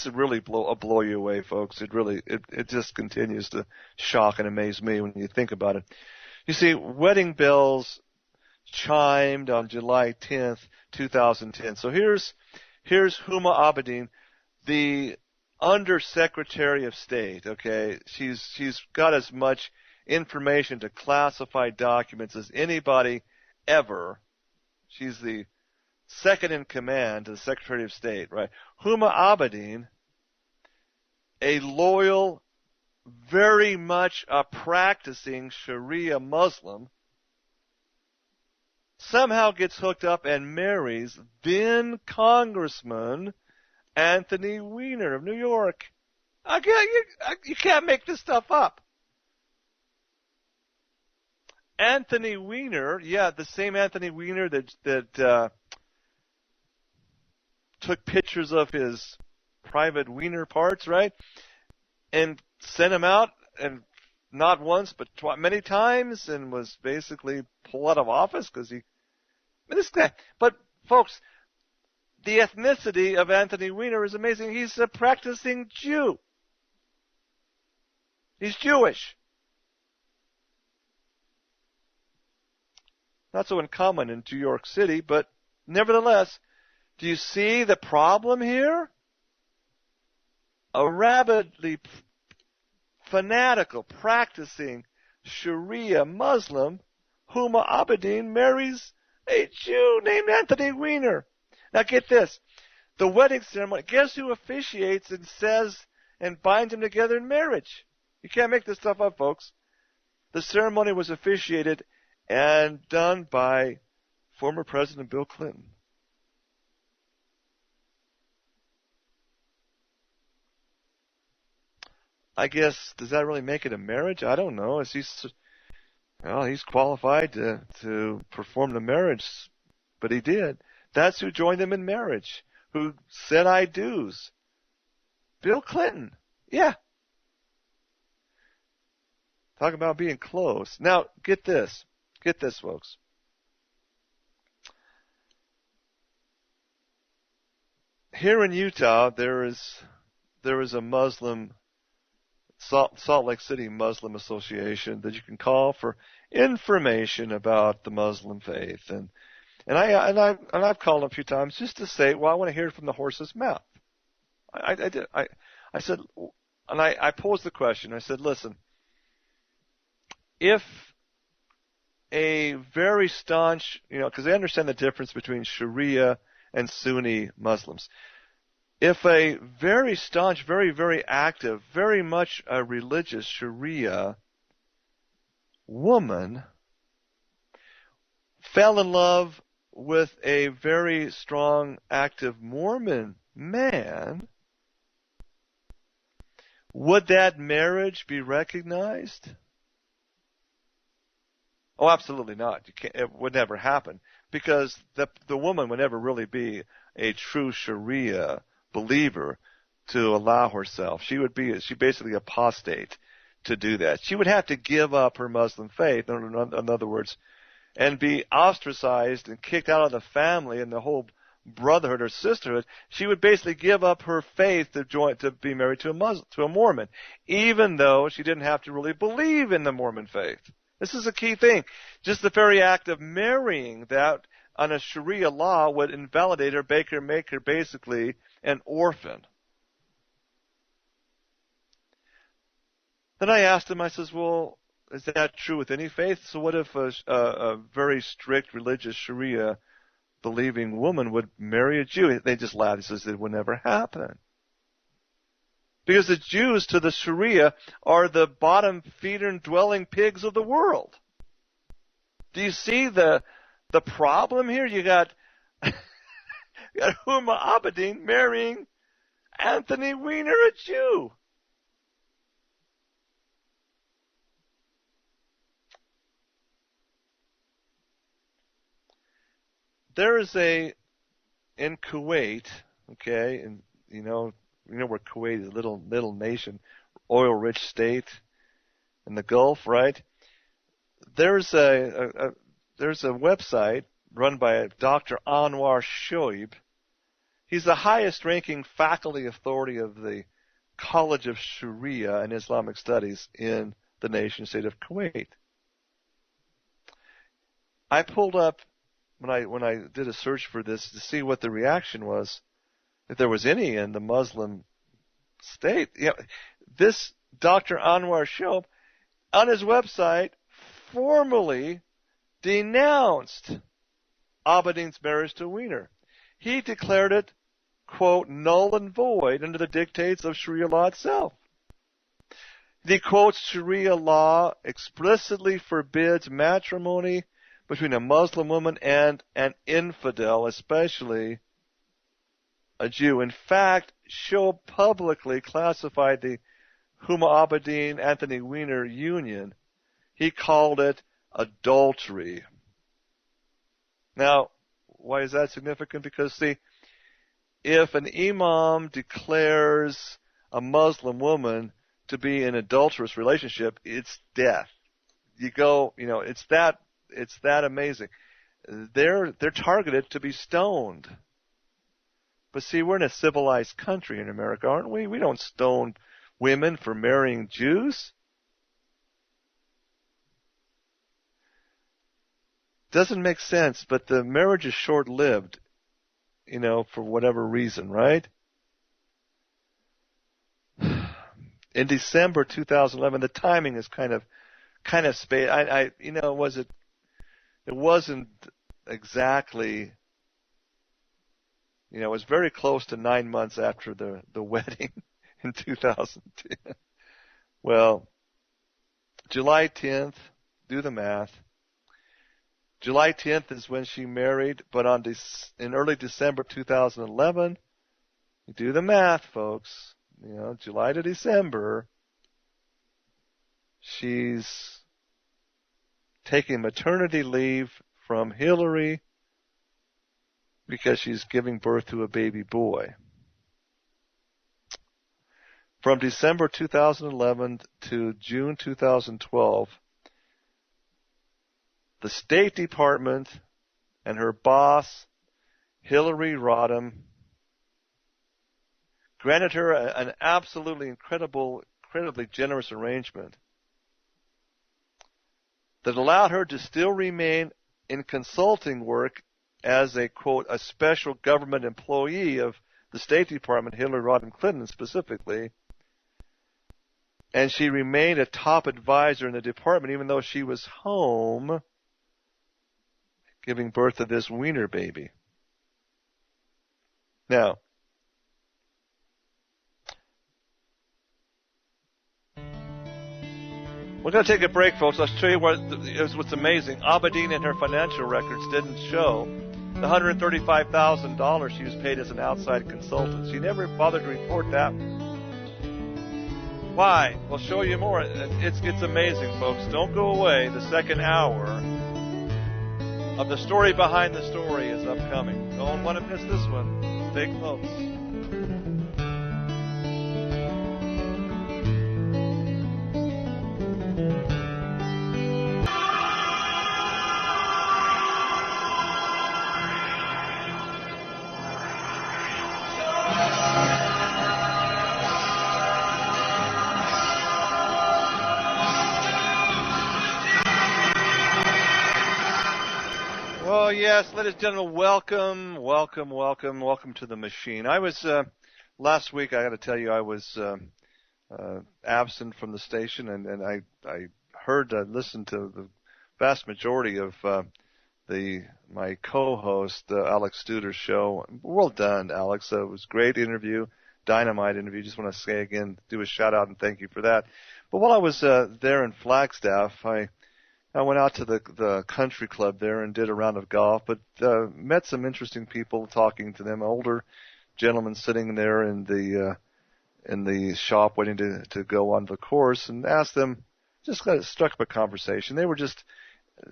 Speaker 4: would really blow you away, folks. It just continues to shock and amaze me when you think about it. You see, wedding bells chimed on July 10th, 2010. So here's Huma Abedin, the Undersecretary of State, okay? She's got as much information to classify documents as anybody ever. She's the second in command to the Secretary of State, right? Huma Abedin, a loyal, very much a practicing Sharia Muslim, somehow gets hooked up and marries then Congressman Anthony Weiner of New York. You can't make this stuff up. Anthony Weiner, yeah, the same Anthony Weiner that took pictures of his private wiener parts, right? And sent him out, and not once, but many times, and was basically pulled out of office because this guy. But folks, the ethnicity of Anthony Weiner is amazing. He's a practicing Jew. He's Jewish. Not so uncommon in New York City, but nevertheless, do you see the problem here? A rabidly fanatical, practicing Sharia Muslim, Huma Abedin, marries a Jew named Anthony Weiner. Now get this. The wedding ceremony, guess who officiates and says and binds them together in marriage? You can't make this stuff up, folks. The ceremony was officiated and done by former President Bill Clinton. I guess, does that really make it a marriage? I don't know. He's qualified to perform the marriage, but he did. That's who joined them in marriage, who said I do's. Bill Clinton. Yeah. Talk about being close. Now, get this. Get this, folks. Here in Utah, there is a Muslim Salt Lake City Muslim Association that you can call for information about the Muslim faith, and I've called him a few times just to say, well, I want to hear it from the horse's mouth. I did. I said, and I posed the question. I said, listen, if a very staunch, because they understand the difference between Sharia and Sunni Muslims. If a very staunch, very, very active, very much a religious Sharia woman fell in love with a very strong, active Mormon man, would that marriage be recognized? Oh, absolutely not. It would never happen, because the woman would never really be a true Sharia believer to allow herself. She basically apostate to do that. She would have to give up her Muslim faith, in other words, and be ostracized and kicked out of the family and the whole brotherhood or sisterhood. She would basically give up her faith to be married to a Mormon, even though she didn't have to really believe in the Mormon faith. This is a key thing. Just the very act of marrying that on a Sharia law would invalidate her, make her basically an orphan. Then I asked him, I says, well, is that true with any faith? So what if a very strict religious Sharia believing woman would marry a Jew? They just laughed. He says it would never happen. Because the Jews to the Sharia are the bottom feeder dwelling pigs of the world. Do you see the problem here? You got Huma Abedin marrying Anthony Weiner, a Jew. There is in Kuwait, okay, and you know where Kuwait is, a little nation, oil-rich state in the Gulf, right? There's a website run by Dr. Anwar Shoaib. He's the highest-ranking faculty authority of the College of Sharia and Islamic Studies in the nation-state of Kuwait. I pulled up when I did a search for this to see what the reaction was, if there was any in the Muslim state. This Dr. Anwar Shoaib, on his website, formally denounced Abedin's marriage to Weiner. He declared it, quote, null and void under the dictates of Sharia law itself. He quotes Sharia law explicitly forbids matrimony between a Muslim woman and an infidel, especially a Jew. In fact, Shoaib publicly classified the Huma Abedin Anthony Weiner union. He called it adultery. Now, why is that significant? Because, see, if an imam declares a Muslim woman to be in an adulterous relationship, it's death. It's that amazing. They're targeted to be stoned. But see, we're in a civilized country in America, aren't we? We don't stone women for marrying Jews. Doesn't make sense, but the marriage is short-lived, for whatever reason, right? In December 2011, the timing is kind of spaced. It wasn't exactly, it was very close to 9 months after the wedding in 2010. Well, July 10th, do the math. July 10th is when she married, but in early December 2011, you do the math, folks. July to December, she's taking maternity leave from Hillary because she's giving birth to a baby boy. From December 2011 to June 2012, the State Department and her boss, Hillary Rodham, granted her an absolutely incredibly generous arrangement. that allowed her to still remain in consulting work as a, quote, a special government employee of the State Department, Hillary Rodham Clinton specifically. And she remained a top advisor in the department even though she was home giving birth to this wiener baby. Now, we're going to take a break, folks. I'll show you what's amazing. Abedin and her financial records didn't show the $135,000 she was paid as an outside consultant. She never bothered to report that. Why? We'll show you more. It's amazing, folks. Don't go away. The second hour of the story behind the story is upcoming. Don't want to miss this one. Stay close. Well, yes, ladies and gentlemen, welcome to the machine. I was, last week, I got to tell you, I was absent from the station, and I listened to the vast majority of my co-host, Alex Studer's show. Well done, Alex. It was a great interview, dynamite interview. Just want to say again, do a shout-out and thank you for that. But while I was there in Flagstaff, I went out to the country club there and did a round of golf, but met some interesting people, talking to them. Older gentlemen sitting there in the shop waiting to go on the course, and asked them, just got struck up a conversation. They were just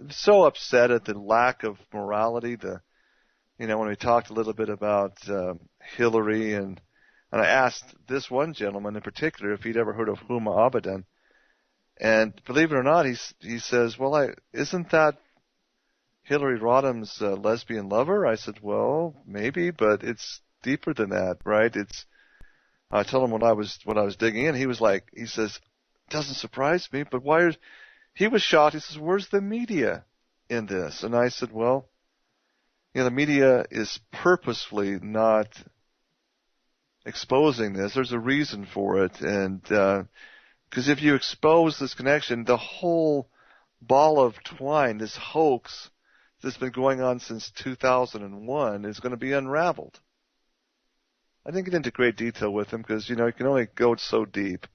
Speaker 4: so upset at the lack of morality. When we talked a little bit about Hillary, and I asked this one gentleman in particular if he'd ever heard of Huma Abedin. And believe it or not, he says, well, isn't that Hillary Rodham's lesbian lover? I said, well, maybe, but it's deeper than that, right? I told him when I was digging in, he says, doesn't surprise me, but he was shocked. He says, where's the media in this? And I said, well, the media is purposefully not exposing this. There's a reason for it, and because if you expose this connection, the whole ball of twine, this hoax that's been going on since 2001, is going to be unraveled. I didn't get into great detail with him because, you can only go so deep.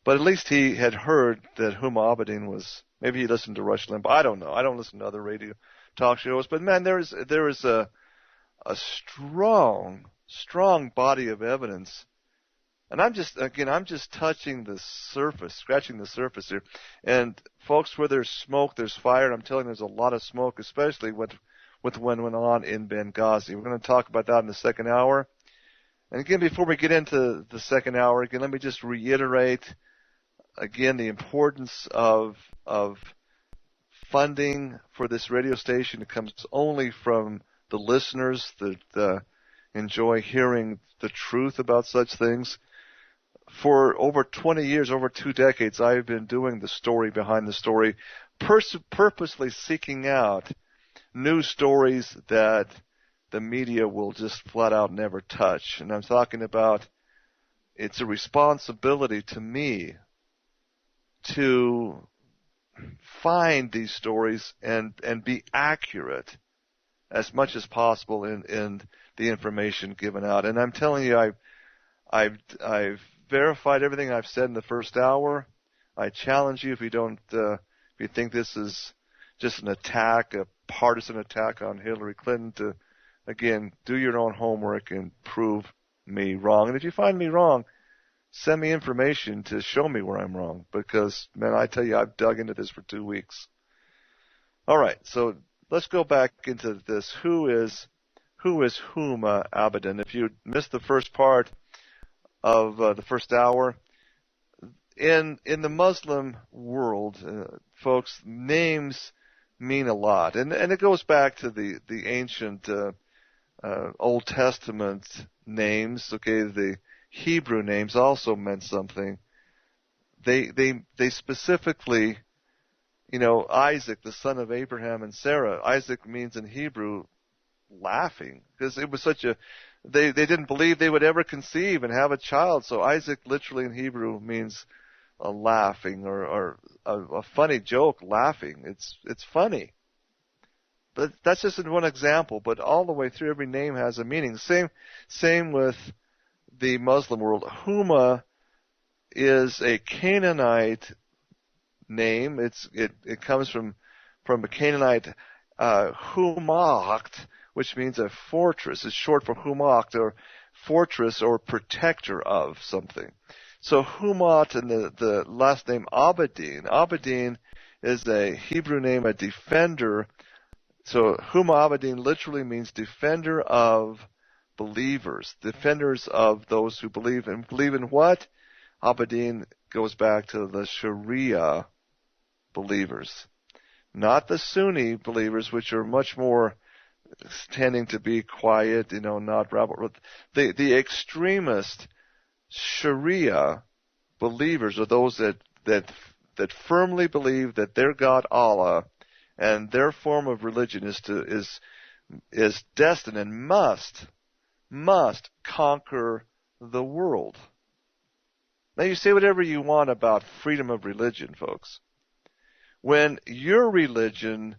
Speaker 4: But at least he had heard that Huma Abedin was, maybe he listened to Rush Limbaugh. I don't know. I don't listen to other radio talk shows. But, man, there is a strong body of evidence. And I'm just touching the surface, scratching the surface here. And folks, where there's smoke, there's fire. And I'm telling you, there's a lot of smoke, especially with what went on in Benghazi. We're going to talk about that in the second hour. And again, before we get into the second hour, again, let me just reiterate again the importance of funding for this radio station. It comes only from the listeners that enjoy hearing the truth about such things. For over 20 years, over 2 decades, I've been doing the story behind the story, purposely seeking out new stories that the media will just flat out never touch. And I'm talking about, it's a responsibility to me to find these stories and be accurate as much as possible in the information given out. And I'm telling you, I've verified everything I've said in the first hour. I challenge you, if you think this is just an attack, a partisan attack on Hillary Clinton, to again do your own homework and prove me wrong. And if you find me wrong, send me information to show me where I'm wrong, because, man, I tell you, I've dug into this for 2 weeks. All right, so let's go back into this. Who is Huma Abedin? If you missed the first part of the first hour, in the Muslim world, folks, names mean a lot, and it goes back to the ancient Old Testament names. Okay, the Hebrew names also meant something. They specifically Isaac, the son of Abraham and Sarah. Isaac means in Hebrew laughing, because it was they didn't believe they would ever conceive and have a child. So Isaac literally in Hebrew means a laughing or a funny joke, laughing. It's funny. But that's just one example, but all the way through every name has a meaning. Same with the Muslim world. Huma is a Canaanite name. It comes from a Canaanite Humacht, which means a fortress. It's short for Humacht, or fortress or protector of something. So Humat and the last name Abedin. Abedin is a Hebrew name, a defender. So Huma Abedin literally means defender of believers, defenders of those who believe. And believe in what? Abedin goes back to the Sharia believers, not the Sunni believers, which are much more tending to be quiet, not rabble. The extremist Sharia believers are those that firmly believe that their God Allah and their form of religion is destined and must conquer the world. Now you say whatever you want about freedom of religion, folks. When your religion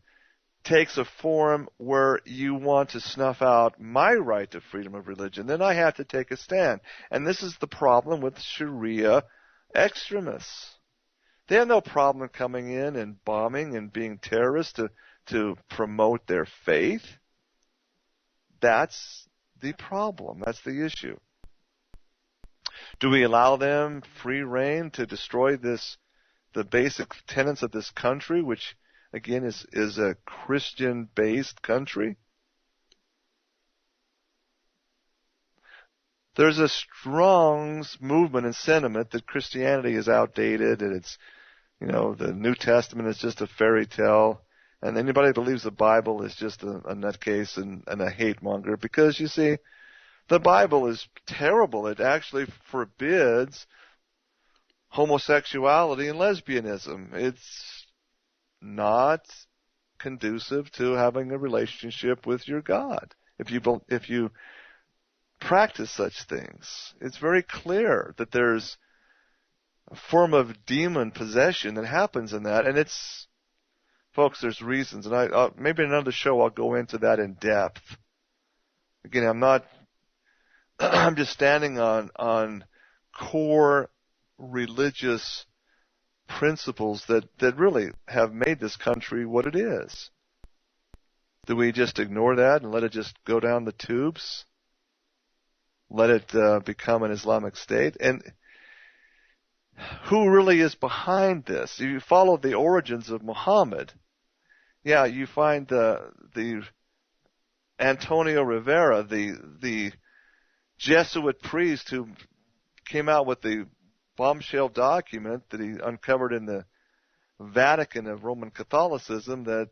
Speaker 4: takes a form where you want to snuff out my right to freedom of religion, then I have to take a stand. And this is the problem with Sharia extremists. They have no problem coming in and bombing and being terrorists to promote their faith. That's the problem. That's the issue. Do we allow them free rein to destroy the basic tenets of this country, which again is a Christian-based country? There's a strong movement and sentiment that Christianity is outdated and it's, the New Testament is just a fairy tale, and anybody who believes the Bible is just a nutcase and a hate monger, because you see, the Bible is terrible. It actually forbids homosexuality and lesbianism. It's not conducive to having a relationship with your God. If you practice such things, it's very clear that there's a form of demon possession that happens in that, and folks, there's reasons, and maybe in another show I'll go into that in depth. Again, I'm just standing on core religious principles that really have made this country what it is. Do we just ignore that and let it just go down the tubes? Let it become an Islamic State? And who really is behind this? If you follow the origins of Muhammad, you find the Antonio Rivera, the Jesuit priest who came out with the bombshell document that he uncovered in the Vatican of Roman Catholicism, that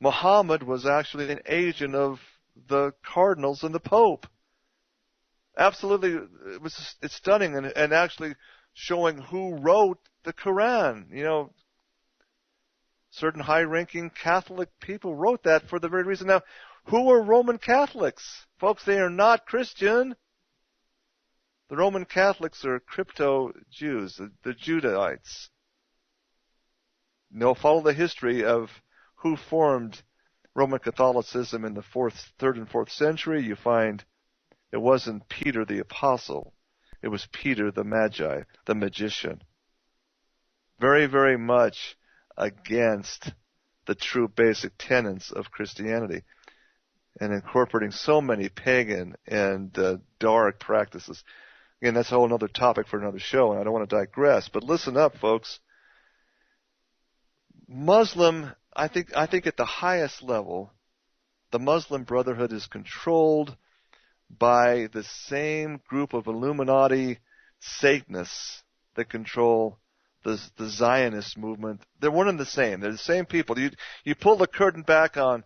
Speaker 4: Muhammad was actually an agent of the cardinals and the Pope. Absolutely, it's stunning, and actually showing who wrote the Quran. Certain high-ranking Catholic people wrote that for the very reason. Now, who are Roman Catholics? Folks, they are not Christian. The Roman Catholics are crypto-Jews, the Judahites. Follow the history of who formed Roman Catholicism in the 3rd and 4th century. You find it wasn't Peter the Apostle. It was Peter the Magi, the magician. Very, very much against the true basic tenets of Christianity, and incorporating so many pagan and dark practices. Again, that's a whole other topic for another show, and I don't want to digress. But listen up, folks. I think at the highest level, the Muslim Brotherhood is controlled by the same group of Illuminati Satanists that control the Zionist movement. They're one and the same. They're the same people. You pull the curtain back on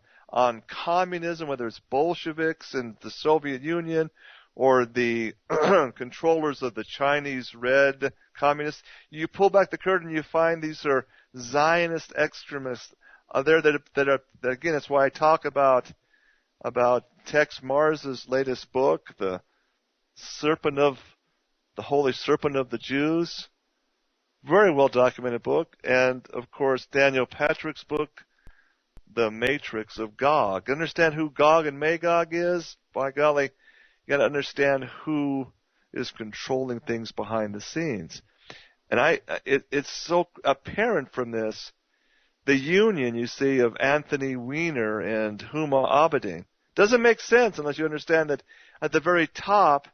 Speaker 4: communism, whether it's Bolsheviks in the Soviet Union or the controllers of the Chinese Red Communists. You pull back the curtain, you find these are Zionist extremists there that again, that's why I talk about Tex Mars's latest book, the Holy Serpent of the Jews. Very well documented book. And of course, Daniel Patrick's book, The Matrix of Gog. Understand who Gog and Magog is? By golly, you got to understand who is controlling things behind the scenes. And it's so apparent from this, the union, you see, of Anthony Weiner and Huma Abedin. Doesn't make sense unless you understand that at the very top,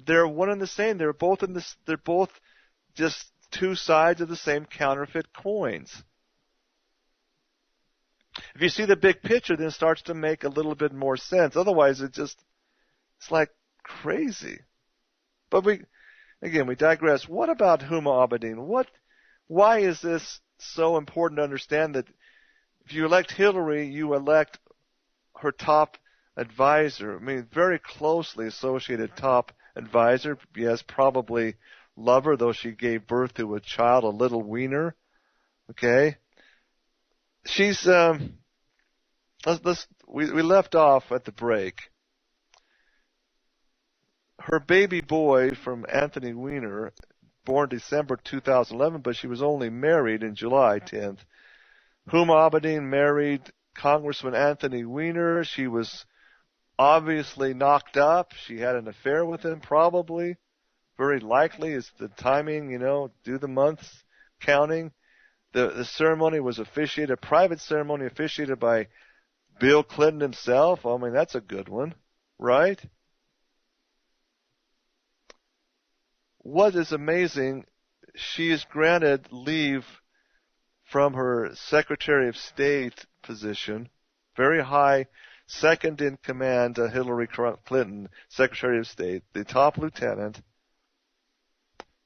Speaker 4: they're one and the same. They're both just two sides of the same counterfeit coins. If you see the big picture, then it starts to make a little bit more sense. Otherwise, it's like crazy. But we digress. What about Huma Abedin? Why is this so important to understand that if you elect Hillary, you elect her top advisor? I mean, very closely associated top advisor. Yes, probably lover, though she gave birth to a child, a little Weiner. Okay. She's, we left off at the break. Her baby boy from Anthony Weiner, born December 2011, but she was only married in July 10th. Huma Abedin married Congressman Anthony Weiner. She was obviously knocked up. She had an affair with him, probably. Very likely is the timing, do the months counting. The ceremony was officiated, a private ceremony officiated by Bill Clinton himself. I mean, that's a good one, right? What is amazing, she is granted leave from her Secretary of State position, very high, second in command to Hillary Clinton, Secretary of State, the top lieutenant.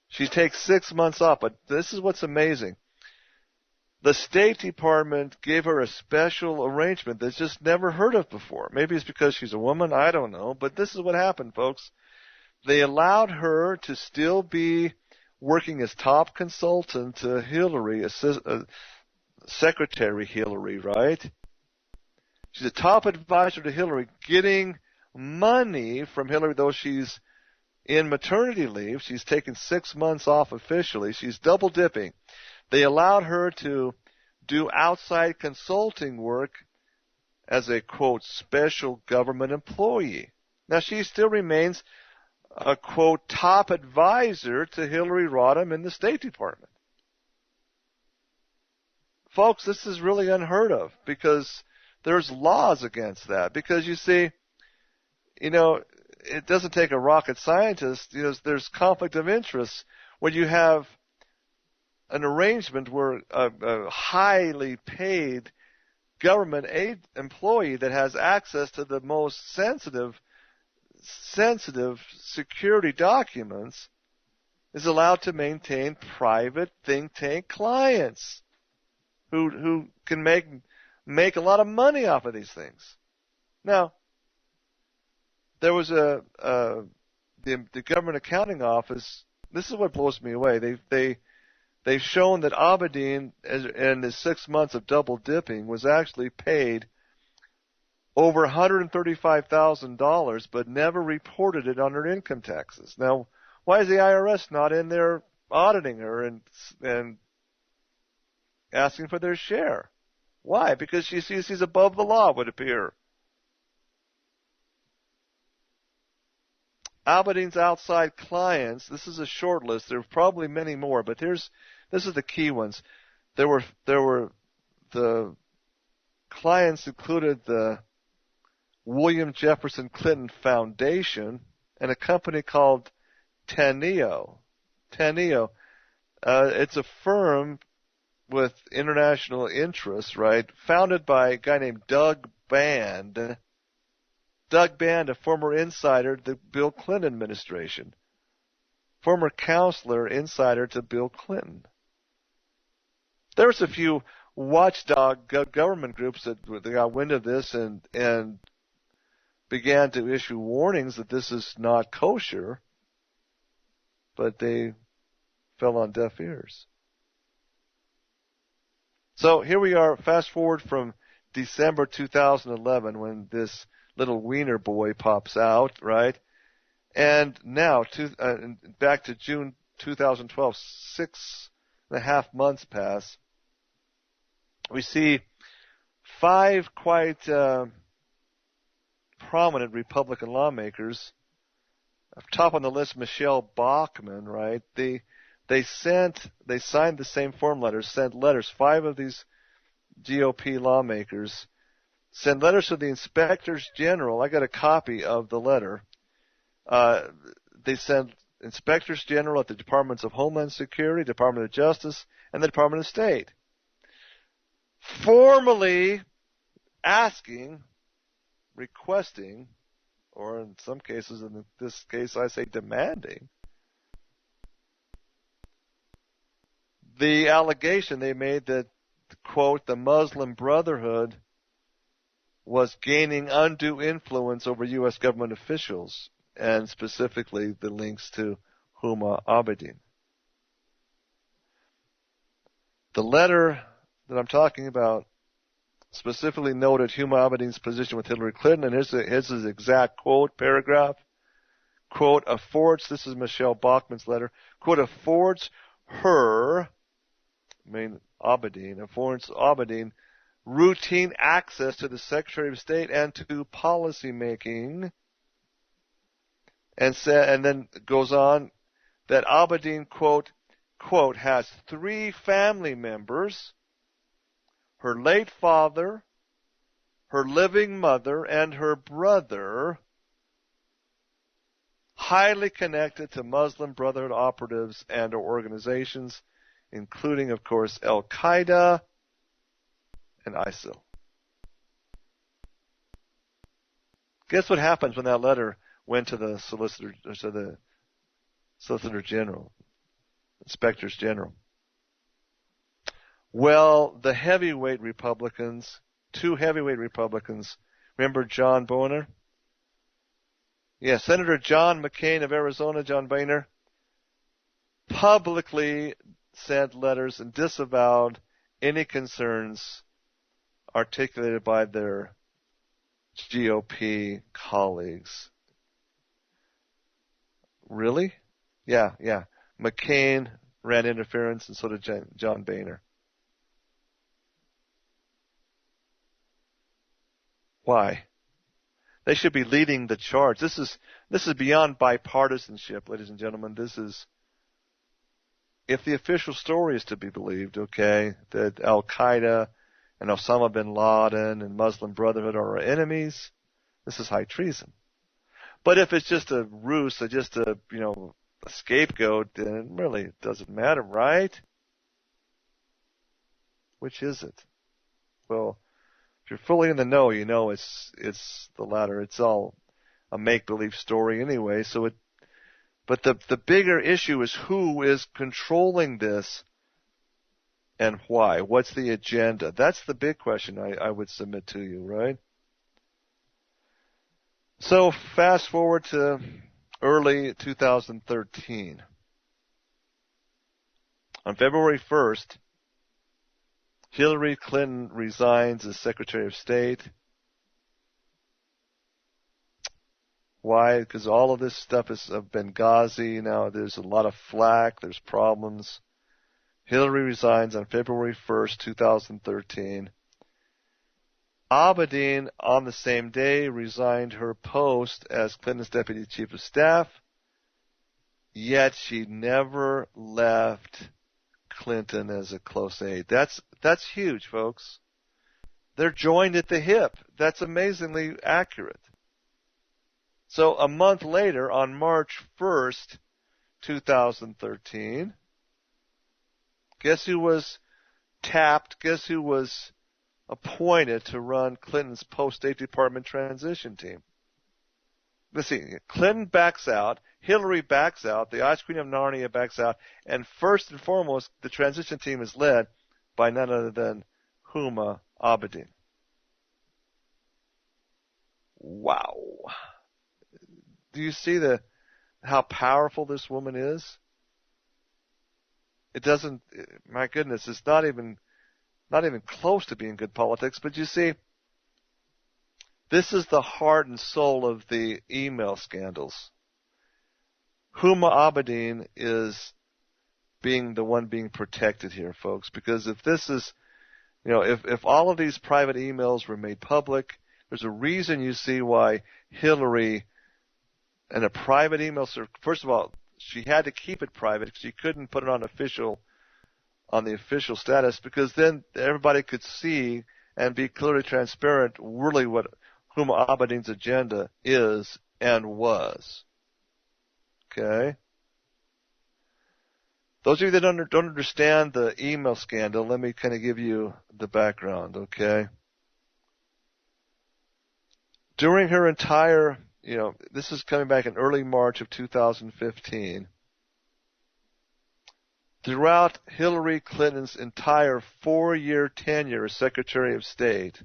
Speaker 4: She takes 6 months off, but this is what's amazing. The State Department gave her a special arrangement that's just never heard of before. Maybe it's because she's a woman, I don't know, but this is what happened, folks. They allowed her to still be working as top consultant to Hillary, Secretary Hillary, right? She's a top advisor to Hillary, getting money from Hillary, though she's in maternity leave. She's taken 6 months off officially. She's double dipping. They allowed her to do outside consulting work as a, quote, special government employee. Now, she still remains a, quote, top advisor to Hillary Rodham in the State Department. Folks, this is really unheard of because there's laws against that. Because you see, it doesn't take a rocket scientist. There's conflict of interest when you have an arrangement where a highly paid government aid employee that has access to the most sensitive security documents is allowed to maintain private think tank clients who can make a lot of money off of these things. Now, there was the Government Accounting Office. This is what blows me away. They've shown that Abedin, in his 6 months of double dipping, was actually paid over $135,000, but never reported it on her income taxes. Now, why is the IRS not in there auditing her and asking for their share? Why? Because she sees he's above the law, would appear. Abedin's outside clients, this is a short list. There are probably many more, but this is the key ones. There were the clients included the William Jefferson Clinton Foundation and a company called Teneo. It's a firm with international interests, right? Founded by a guy named Doug Band. Doug Band, a former insider to the Bill Clinton administration. Former counselor, insider to Bill Clinton. There's a few watchdog government groups that got wind of this and began to issue warnings that this is not kosher, but they fell on deaf ears. So here we are, fast forward from December 2011 when this little wiener boy pops out, right? And now, back to June 2012, 6.5 months pass. We see 5 quite prominent Republican lawmakers. Top on the list, Michelle Bachmann, right? They signed the same form letters, sent letters. 5 of these GOP lawmakers sent letters to the inspectors general. I got a copy of the letter. They sent inspectors general at the Departments of Homeland Security, Department of Justice, and the Department of State, formally asking, requesting, or in some cases, in this case I say demanding, the allegation they made that, quote, the Muslim Brotherhood was gaining undue influence over U.S. government officials, and specifically the links to Huma Abedin. The letter that I'm talking about specifically noted Huma Abedin's position with Hillary Clinton, and here's his exact quote, paragraph, quote, affords, this is Michelle Bachmann's letter, quote, affords Abedin routine access to the Secretary of State and to policy making, and then goes on that Abedin, quote, has 3 family members, her late father, her living mother, and her brother, highly connected to Muslim Brotherhood operatives and or organizations, including, of course, Al-Qaeda and ISIL. Guess what happens when that letter went to the Solicitor General, Inspectors General? Well, the heavyweight Republicans, 2 heavyweight Republicans, remember John Boehner? Yeah, Senator John McCain of Arizona, John Boehner, publicly sent letters and disavowed any concerns articulated by their GOP colleagues. Really? Yeah. McCain ran interference, and so did John Boehner. Why? They should be leading the charge. This is beyond bipartisanship, ladies and gentlemen. This is, if the official story is to be believed, okay, that Al-Qaeda and Osama bin Laden and Muslim Brotherhood are our enemies, this is high treason. But if it's just a ruse, just a scapegoat, then it really doesn't matter, right? Which is it? Well, if you're fully in the know, you know it's the latter. It's all a make-believe story anyway. But the bigger issue is who is controlling this and why. What's the agenda? That's the big question I would submit to you, right? So fast forward to early 2013. On February 1st, Hillary Clinton resigns as Secretary of State. Why? Because all of this stuff is of Benghazi. Now there's a lot of flack. There's problems. Hillary resigns on February 1st, 2013. Abedin, on the same day, resigned her post as Clinton's Deputy Chief of Staff, yet she never left Clinton as a close aide. That's huge, folks. They're joined at the hip. That's amazingly accurate. So a month later, on March 1st, 2013, guess who was tapped? Guess who was appointed to run Clinton's post-State Department transition team? Let's see. Clinton backs out. Hillary backs out. The Ice Queen of Narnia backs out. And first and foremost, the transition team is led by none other than Huma Abedin. Wow. Do you see how powerful this woman is? It doesn't, my goodness, it's not even not even close to being good politics, but you see, this is the heart and soul of the email scandals. Huma Abedin is being the one being protected here, folks, because if this is, if all of these private emails were made public, there's a reason you see why Hillary and a private email, first of all, she had to keep it private. She couldn't put it on the official status, because then everybody could see and be clearly transparent really what Huma Abedin's agenda is and was. Okay? Those of you that don't understand the email scandal, let me kind of give you the background, okay? During her entire, this is coming back in early March of 2015, throughout Hillary Clinton's entire 4-year tenure as Secretary of State,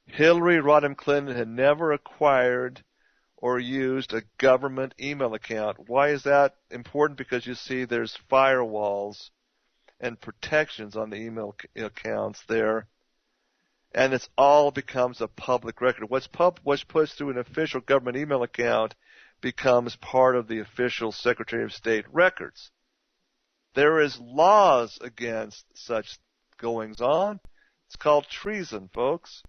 Speaker 4: Hillary Rodham Clinton had never acquired or used a government email account. Why is that important? Because you see there's firewalls and protections on the email accounts there, and it's all becomes a public record. What's put through an official government email account becomes part of the official Secretary of State records. There is laws against such goings on. It's called treason, folks.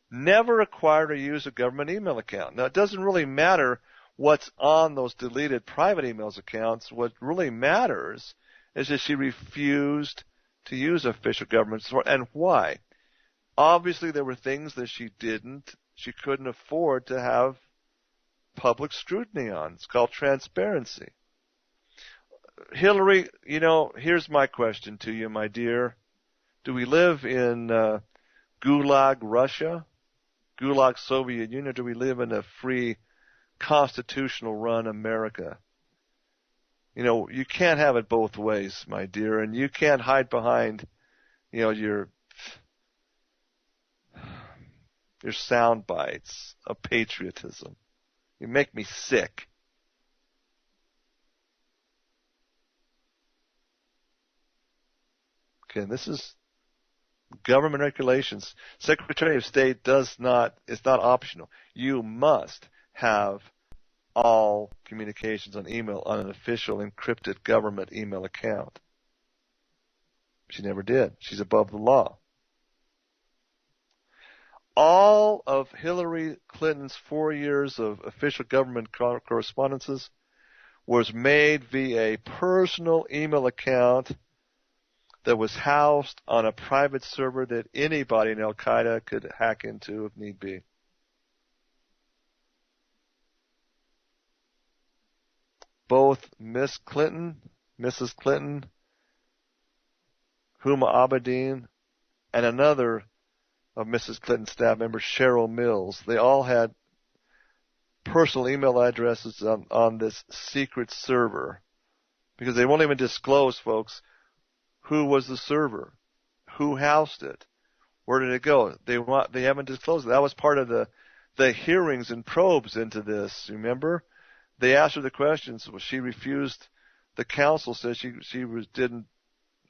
Speaker 4: Never acquired or use a government email account. Now, it doesn't really matter what's on those deleted private emails accounts. What really matters is that she refused to use official government support. And why? Obviously, there were things that she couldn't afford to have public scrutiny on. It's called transparency. Hillary, here's my question to you, my dear. Do we live in Gulag Russia, Gulag Soviet Union, or do we live in a free, constitutional run America? You can't have it both ways, my dear, and you can't hide behind, your sound bites of patriotism. You make me sick. Okay, this is government regulations. Secretary of State it's not optional. You must have all communications on email on an official encrypted government email account. She never did. She's above the law. All of Hillary Clinton's 4 years of official government correspondences was made via a personal email account that was housed on a private server that anybody in Al-Qaeda could hack into if need be. Both Mrs. Clinton, Huma Abedin, and another of Mrs. Clinton's staff members, Cheryl Mills, they all had personal email addresses on this secret server, because they won't even disclose, folks, who was the server, who housed it, where did it go. They haven't disclosed it. That was part of the hearings and probes into this. Remember, they asked her the questions. Well, she refused. The counsel said she didn't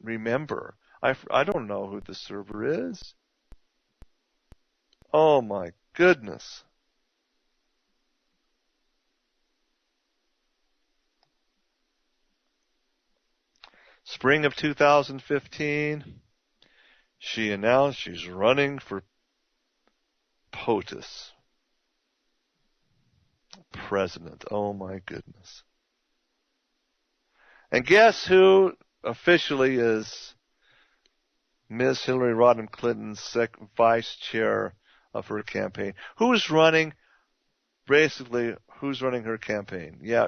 Speaker 4: remember. I don't know who the server is. Oh my goodness. Spring of 2015, she announced she's running for POTUS. President. Oh my goodness. And guess who officially is Ms. Hillary Rodham Clinton's vice chair of her campaign? Who's running her campaign? Yeah,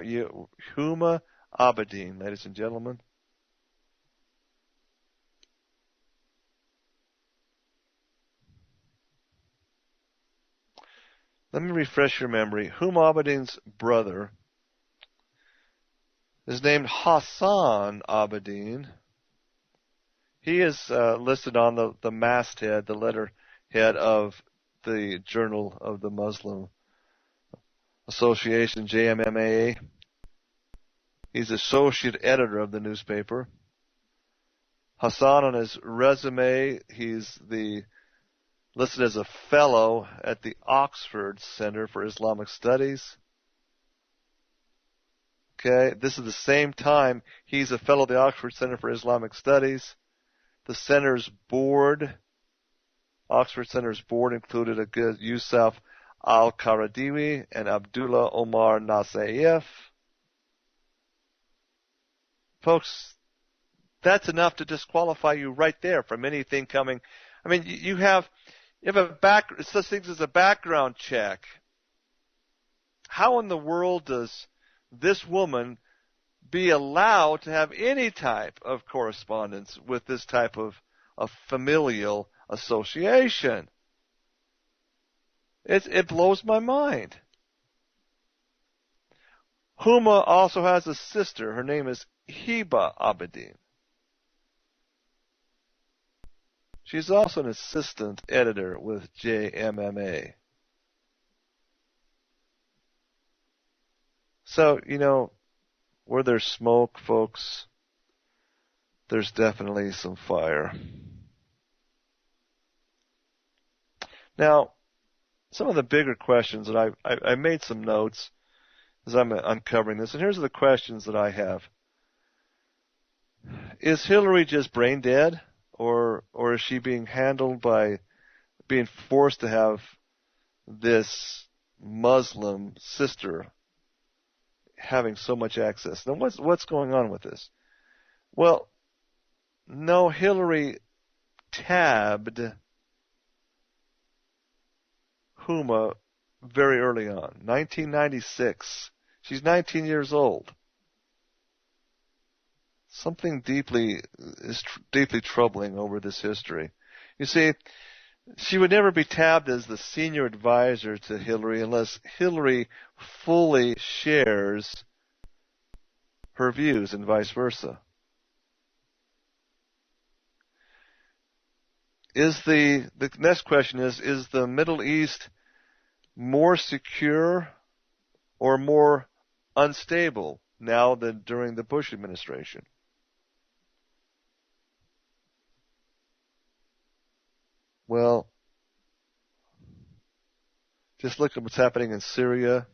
Speaker 4: Huma Abedin, ladies and gentlemen. Let me refresh your memory. Huma Abedin's brother is named Hassan Abedin. He is listed on the masthead, the letterhead of the Journal of the Muslim Association, JMMA. He's associate editor of the newspaper. Hassan, on his resume, he's listed as a fellow at the Oxford Center for Islamic Studies. Okay, this is the same time he's a fellow of the Oxford Center for Islamic Studies. The center's board, Oxford Center's board, included Yusuf Al-Qaradawi and Abdullah Omar Nasaif. Folks, that's enough to disqualify you right there from anything coming. I mean, you have such things as a background check. How in the world does this woman be allowed to have any type of correspondence with this type of familial association? It blows my mind. Huma also has a sister. Her name is Huma Abedin. She's also an assistant editor with JMMA. So, where there's smoke, folks, there's definitely some fire. Now, some of the bigger questions that I made some notes as I'm uncovering this, and here's the questions that I have. Is Hillary just brain dead, or is she being handled by being forced to have this Muslim sister having so much access? Now, what's going on with this? Well, no, Hillary tabbed Huma very early on, 1996. She's 19 years old. Something is deeply troubling over this history. You see, she would never be tabbed as the senior advisor to Hillary unless Hillary fully shares her views and vice versa. The next question is the Middle East more secure or more unstable now than during the Bush administration? Well, just look at what's happening in Syria,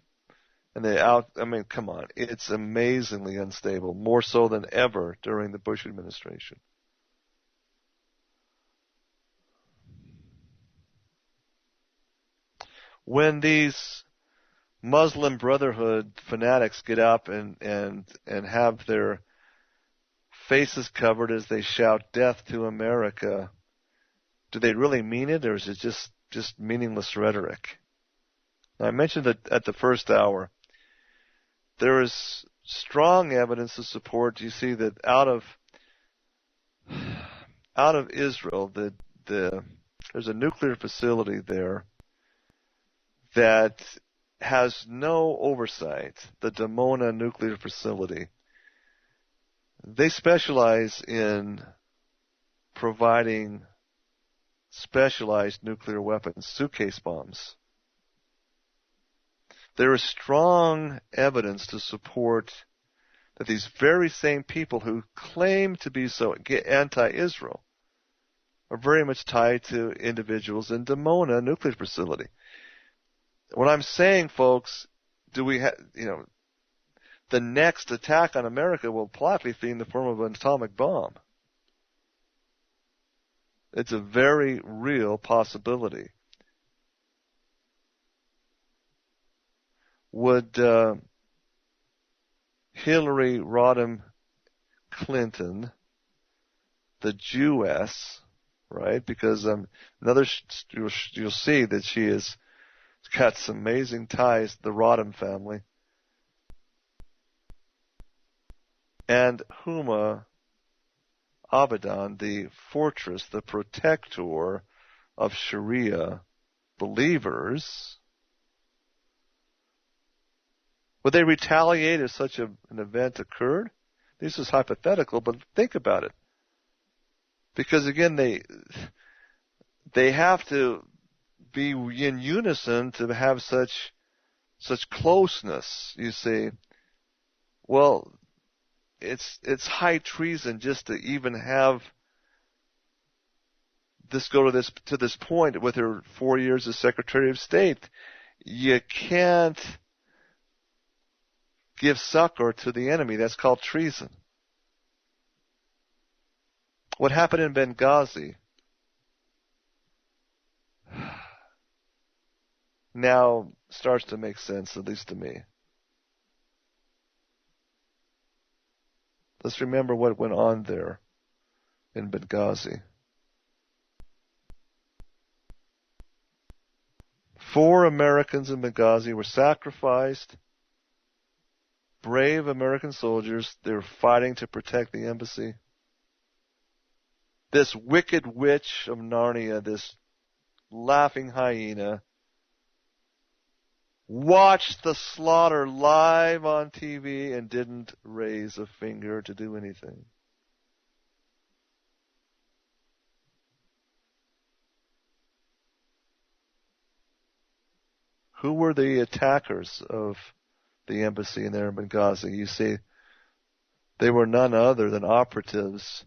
Speaker 4: and come on, it's amazingly unstable, more so than ever during the Bush administration. When these Muslim Brotherhood fanatics get up and have their faces covered as they shout "Death to America," do they really mean it, or is it just meaningless rhetoric? Now, I mentioned that at the first hour, there is strong evidence to support. You see that out of Israel, there's a nuclear facility there that has no oversight. The Dimona nuclear facility. They specialize in providing specialized nuclear weapons, suitcase bombs. There is strong evidence to support that these very same people who claim to be so anti-Israel are very much tied to individuals in Dimona nuclear facility. What I'm saying, folks, the next attack on America will likely be in the form of an atomic bomb. It's a very real possibility. Would Hillary Rodham Clinton, the Jewess, right? Because you'll see that she has got some amazing ties to the Rodham family, and Huma Abedin, the fortress, the protector of Sharia believers, would they retaliate if such an event occurred? This is hypothetical, but think about it. Because again, they have to be in unison to have such closeness, you see. Well, it's high treason just to even have go to this point with her 4 years as Secretary of State. You can't give succor to the enemy. That's called treason. What happened in Benghazi now starts to make sense, at least to me. Let's remember what went on there in Benghazi. 4 Americans in Benghazi were sacrificed. Brave American soldiers. They were fighting to protect the embassy. This wicked witch of Narnia, this laughing hyena, watched the slaughter live on TV and didn't raise a finger to do anything. Who were the attackers of the embassy in there in Benghazi? You see, they were none other than operatives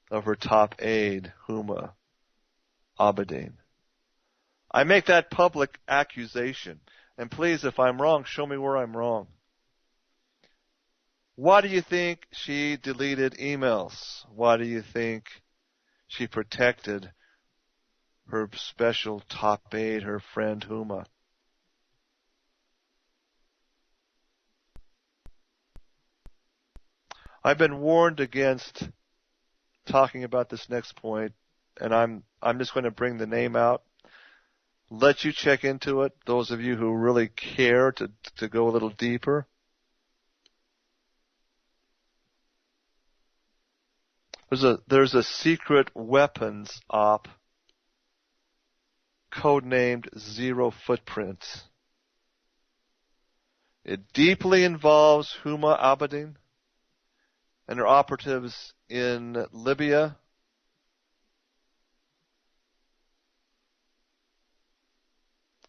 Speaker 4: of her top aide, Huma Abedin. I make that public accusation. And please, if I'm wrong, show me where I'm wrong. Why do you think she deleted emails? Why do you think she protected her special top aide, her friend Huma? I've been warned against talking about this next point, and I'm just going to bring the name out. Let you check into it, those of you who really care to go a little deeper. There's a secret weapons op codenamed Zero Footprint. It deeply involves Huma Abedin and her operatives in Libya,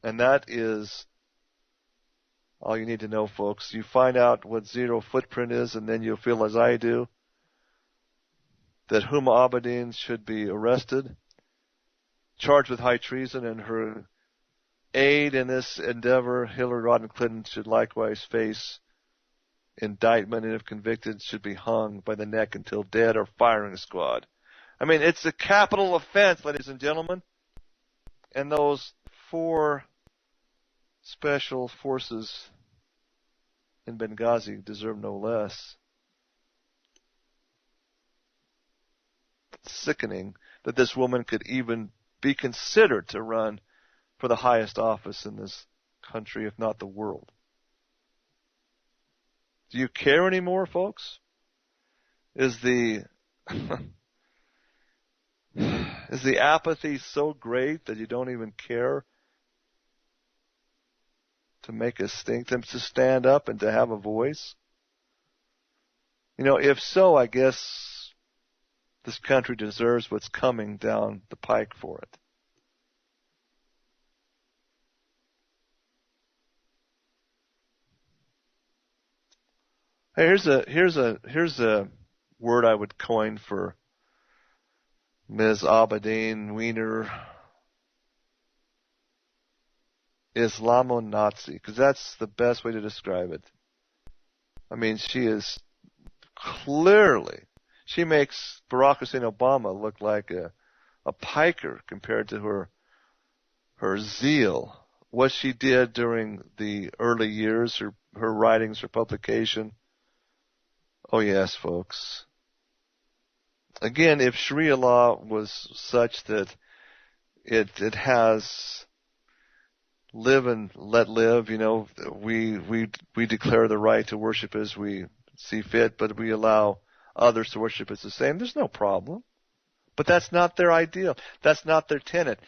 Speaker 4: and that is all you need to know, folks. You find out what Zero Footprint is, and then you'll feel as I do, that Huma Abedin should be arrested, charged with high treason, and her aide in this endeavor, Hillary Rodham Clinton, should likewise face indictment, and if convicted, should be hung by the neck until dead or firing squad. I mean, it's a capital offense, ladies and gentlemen. And those 4 special forces in Benghazi deserve no less. It's sickening that this woman could even be considered to run for the highest office in this country, if not the world. Do you care anymore, folks? Is the apathy so great that you don't even care to make a stink, to stand up and to have a voice? You know, if so, I guess this country deserves what's coming down the pike for it. Hey, here's a word I would coin for Ms. Abedin Wiener. Islamo-Nazi, because that's the best way to describe it. I mean, she is clearly, she makes Barack Hussein Obama look like a piker compared to her zeal. What she did during the early years, her writings, her publication. Oh yes, folks. Again, if Sharia law was such that it has live and let live, you know, we declare the right to worship as we see fit, but we allow others to worship as the same, there's no problem. But that's not their ideal. That's not their tenet.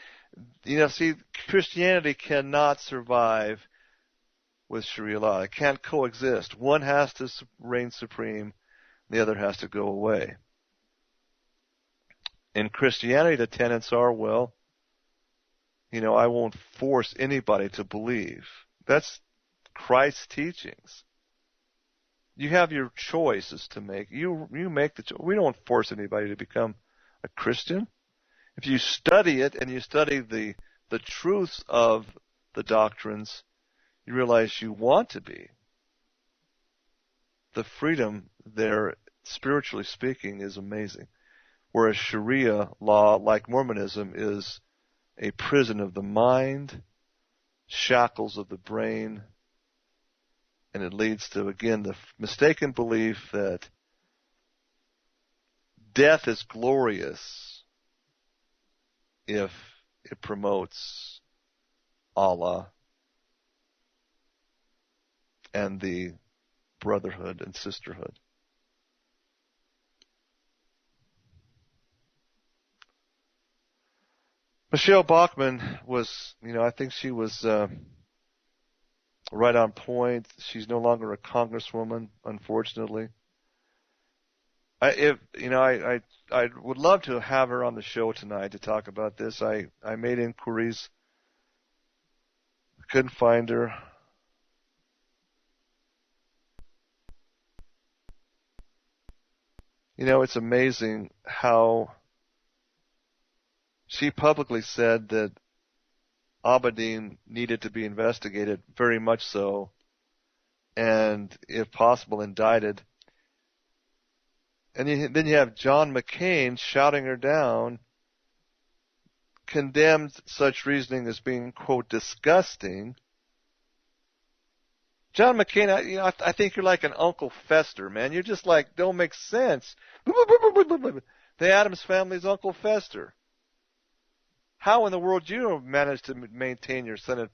Speaker 4: You know, see, Christianity cannot survive with Sharia law. It can't coexist. One has to reign supreme. The other has to go away. In Christianity, the tenets are, well, you know, I won't force anybody to believe. That's Christ's teachings. You have your choices to make. You make the choice. We don't force anybody to become a Christian. If you study it and you study the truths of the doctrines, you realize you want to be. The freedom there, spiritually speaking, is amazing. Whereas Sharia law, like Mormonism, is a prison of the mind, shackles of the brain, and it leads to, again, the mistaken belief that death is glorious if it promotes Allah and the brotherhood and sisterhood. Michelle Bachmann was, I think she was right on point. She's no longer a congresswoman, unfortunately. I would love to have her on the show tonight to talk about this. I made inquiries. Couldn't find her. It's amazing how she publicly said that Abedin needed to be investigated, very much so, and if possible, indicted. And then you have John McCain shouting her down, condemned such reasoning as being, quote, disgusting. John McCain, I think you're like an Uncle Fester, man. You're just like, don't make sense. The Addams family's Uncle Fester. How in the world you managed to maintain your Senate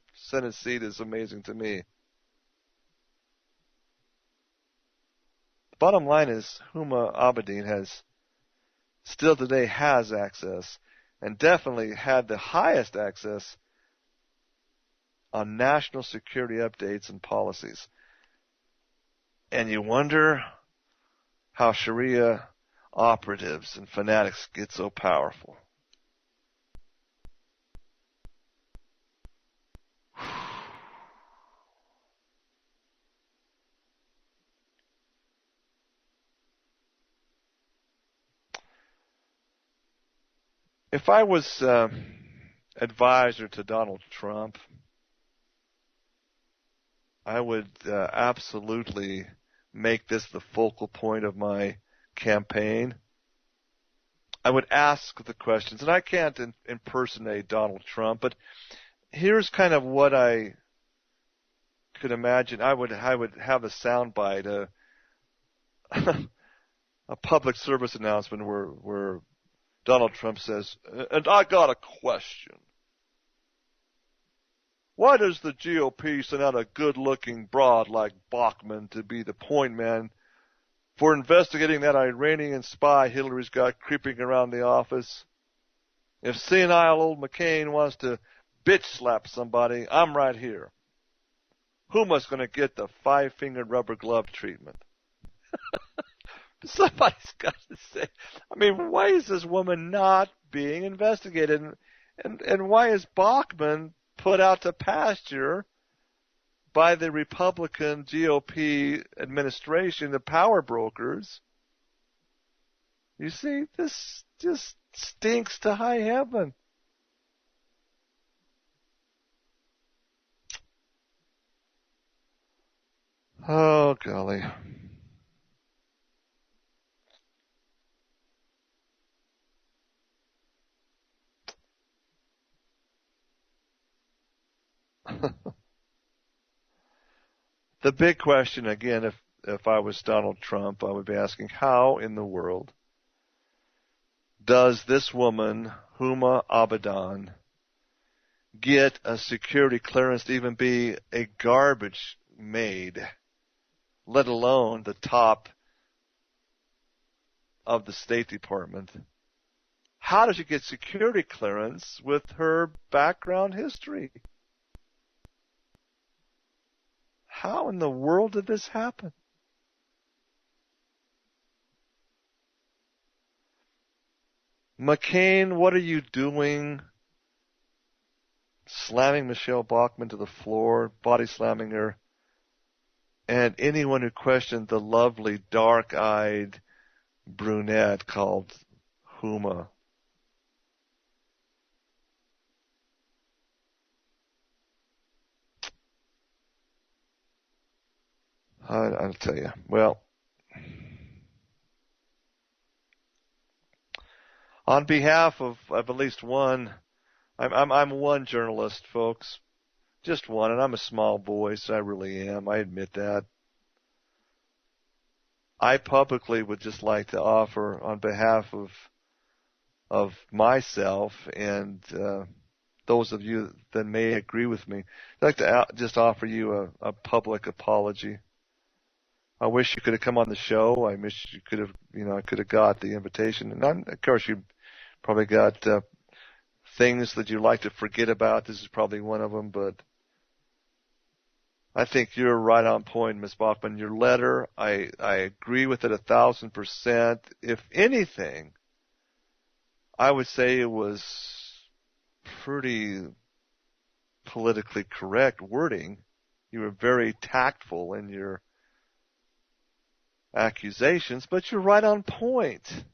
Speaker 4: seat is amazing to me. The bottom line is Huma Abedin still today has access, and definitely had the highest access on national security updates and policies. And you wonder how Sharia operatives and fanatics get so powerful. If I was advisor to Donald Trump, I would absolutely make this the focal point of my campaign. I would ask the questions, and I can't impersonate Donald Trump, but here's kind of what I could imagine. I would have a soundbite, a public service announcement where Donald Trump says, and I got a question. Why does the GOP send out a good-looking broad like Bachmann to be the point man for investigating that Iranian spy Hillary's got creeping around the office? If senile old McCain wants to bitch slap somebody, I'm right here. Huma's going to get the 5-fingered rubber glove treatment. Somebody's got to say, why is this woman not being investigated? And why is Bachmann put out to pasture by the Republican GOP administration, the power brokers? You see, this just stinks to high heaven. Oh, golly. The big question, again, if I was Donald Trump, I would be asking, how in the world does this woman, Huma Abedin, get a security clearance to even be a garbage maid, let alone the top of the State Department? How does she get security clearance with her background history? How in the world did this happen? McCain, what are you doing? Slamming Michelle Bachmann to the floor, body slamming her. And anyone who questioned the lovely, dark-eyed brunette called Huma. I'll tell you. Well, on behalf of at least one, I'm one journalist, folks, just one, and I'm a small voice. I really am. I admit that. I publicly would just like to offer, on behalf of myself and those of you that may agree with me, I'd like to just offer you a public apology. I wish you could have come on the show. I wish you could have, I could have got the invitation. And of course, you probably got things that you like to forget about. This is probably one of them, but I think you're right on point, Ms. Bachman. Your letter, I agree with it 1,000%. If anything, I would say it was pretty politically correct wording. You were very tactful in your accusations, but you're right on point.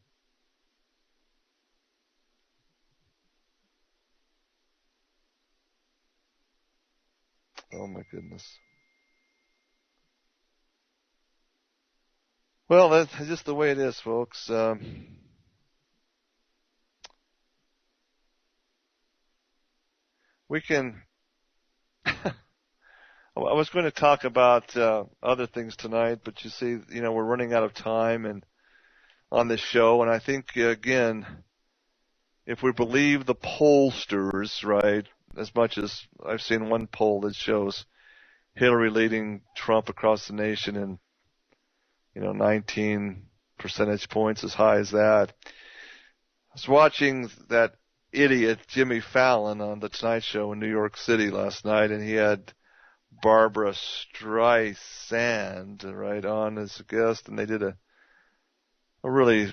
Speaker 4: Oh my goodness. Well, that's just the way it is, folks. We can. I was going to talk about other things tonight, but you see, we're running out of time and on this show, and I think again, if we believe the pollsters, right, as much as I've seen one poll that shows Hillary leading Trump across the nation in 19 percentage points, as high as that. I was watching that idiot Jimmy Fallon on the Tonight Show in New York City last night, and he had Barbara Streisand right on as a guest, and they did a really,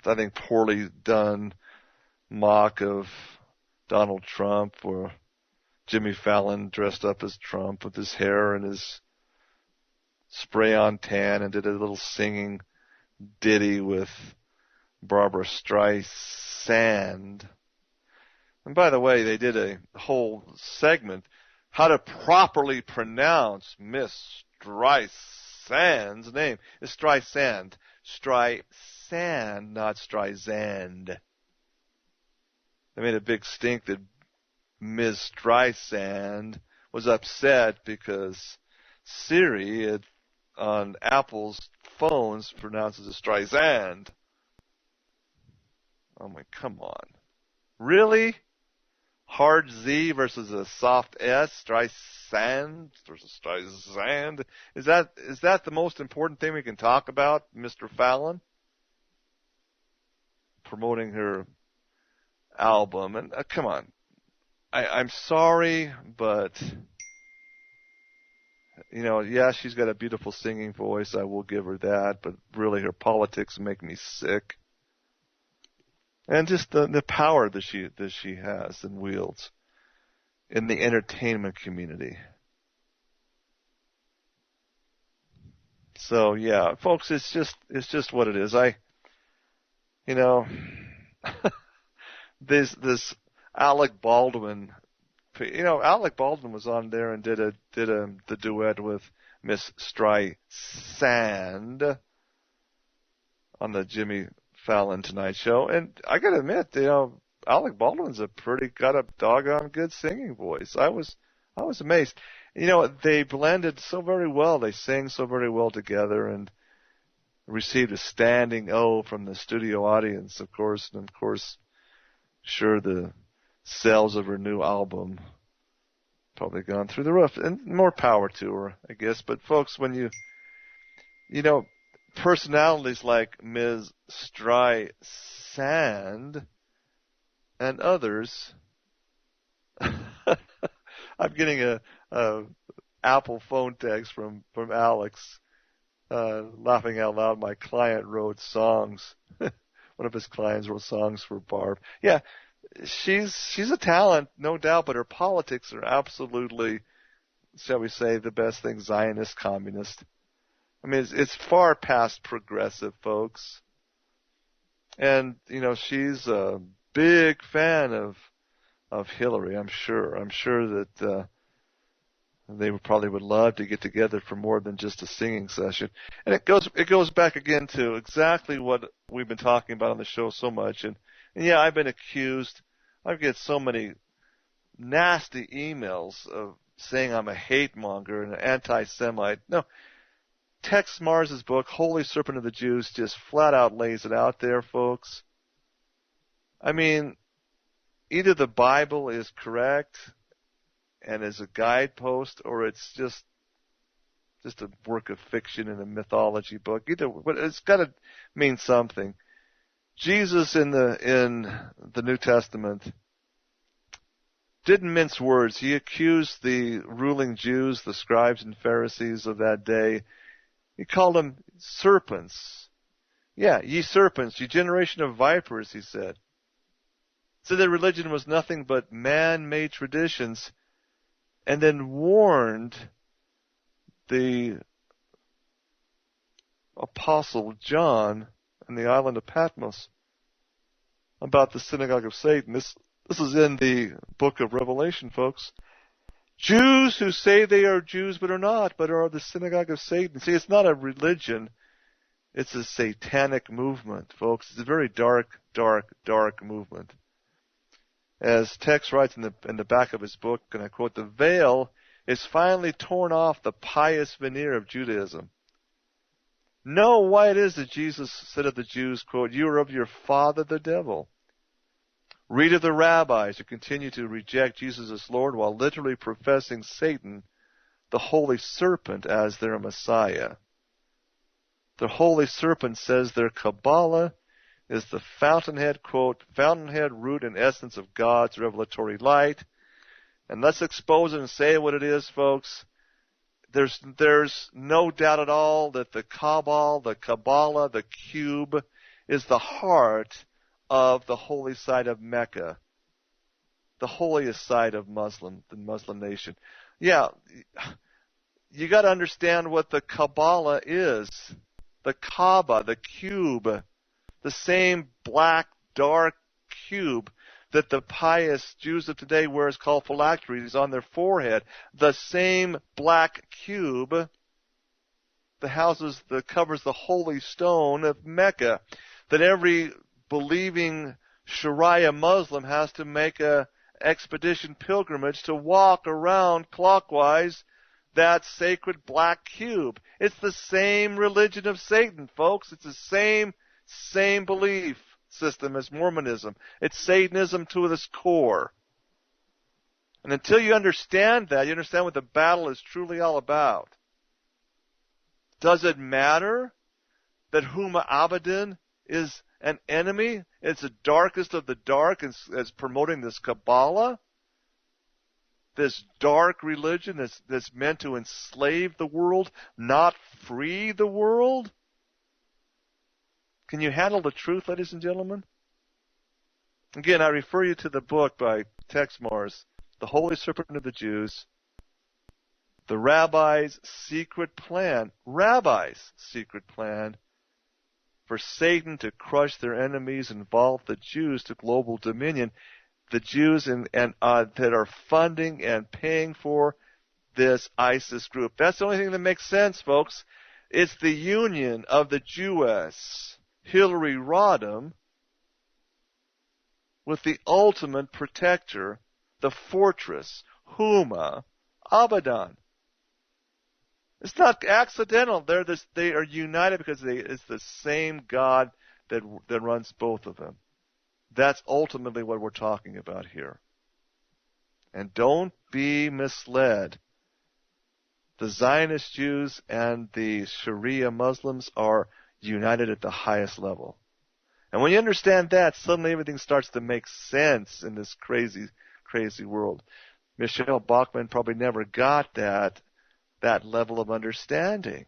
Speaker 4: I think, poorly done mock of Donald Trump, or Jimmy Fallon dressed up as Trump with his hair and his spray-on tan, and did a little singing ditty with Barbara Streisand. And by the way, they did a whole segment, how to properly pronounce Miss Streisand's name. It's Streisand. Streisand, not Streisand. They made a big stink that Ms. Streisand was upset because Siri on Apple's phones pronounces it Streisand. Oh my, come on. Really? Hard Z versus a soft S? Streisand versus Streisand? Is that the most important thing we can talk about, Mr. Fallon? Promoting her album. And come on. I'm sorry, but yeah, she's got a beautiful singing voice. I will give her that, but really her politics make me sick. And just the power that she has and wields in the entertainment community. So yeah, folks, it's just what it is. This Alec Baldwin, Alec Baldwin was on there and did the duet with Miss Streisand on the Jimmy Fallon Tonight Show, and I gotta admit, Alec Baldwin's got a doggone good singing voice. I was amazed. They blended so very well. They sang so very well together, and received a standing O from the studio audience, of course, and of course, sure, the sales of her new album probably gone through the roof, and more power to her, I guess. But folks, when you personalities like Ms. Streisand and others, I'm getting a Apple phone text from Alex, laughing out loud. My client wrote songs. One of his clients wrote songs for Barb. Yeah, she's a talent, no doubt, but her politics are absolutely, shall we say, the best thing, Zionist, communist. I mean, it's far past progressive, folks. And, she's a big fan of Hillary, I'm sure. I'm sure that They probably would love to get together for more than just a singing session. And it goes back again to exactly what we've been talking about on the show so much. And yeah, I've been accused. I get so many nasty emails of saying I'm a hate monger and an anti-Semite. No, Tex Mars's book, Holy Serpent of the Jews, just flat out lays it out there, folks. I mean, either the Bible is correct and is a guidepost, or it's just a work of fiction and a mythology book. Either, but it's got to mean something. Jesus in the New Testament didn't mince words. He accused the ruling Jews, the scribes and Pharisees of that day. He called them serpents. Yeah, ye serpents, ye generation of vipers, he said. Said that religion was nothing but man-made traditions, and then warned the Apostle John in the island of Patmos about the synagogue of Satan. This is in the book of Revelation, folks. Jews who say they are Jews but are not, but are the synagogue of Satan. See, it's not a religion. It's a satanic movement, folks. It's a very dark, dark, dark movement. As Tex writes in the back of his book, and I quote, the veil is finally torn off the pious veneer of Judaism. Know why it is that Jesus said of the Jews, quote, you are of your father the devil. Read of the rabbis who continue to reject Jesus as Lord while literally professing Satan, the holy serpent, as their Messiah. The holy serpent says their Kabbalah is the fountainhead, quote, fountainhead, root, and essence of God's revelatory light. And let's expose it and say what it is, folks. There's no doubt at all that the Kabbalah, the cube, is the heart of the holy site of Mecca, the holiest site of the Muslim nation. Yeah, you got to understand what the Kabbalah is. The Kaaba, the cube, the same black, dark cube that the pious Jews of today wear is called phylacteries on their forehead. The same black cube that covers the holy stone of Mecca, that every believing Sharia Muslim has to make a expedition pilgrimage to walk around clockwise that sacred black cube. It's the same religion of Satan, folks. It's the same belief system as Mormonism. It's Satanism to its core. And until you understand that, you understand what the battle is truly all about. Does it matter that Huma Abedin is an enemy? It's the darkest of the dark as promoting this Kabbalah, this dark religion that's meant to enslave the world, not free the world? Can you handle the truth, ladies and gentlemen? Again, I refer you to the book by Tex Mars, The Holy Serpent of the Jews, the Rabbi's secret plan for Satan to crush their enemies, involve the Jews to global dominion, the Jews that are funding and paying for this ISIS group. That's the only thing that makes sense, folks. It's the union of the Jewess, Hillary Rodham, with the ultimate protector, the fortress, Huma Abedin. It's not accidental. They are united because it's the same God that runs both of them. That's ultimately what we're talking about here. And don't be misled. The Zionist Jews and the Sharia Muslims are united at the highest level. And when you understand that, suddenly everything starts to make sense in this crazy, crazy world. Michelle Bachmann probably never got that level of understanding.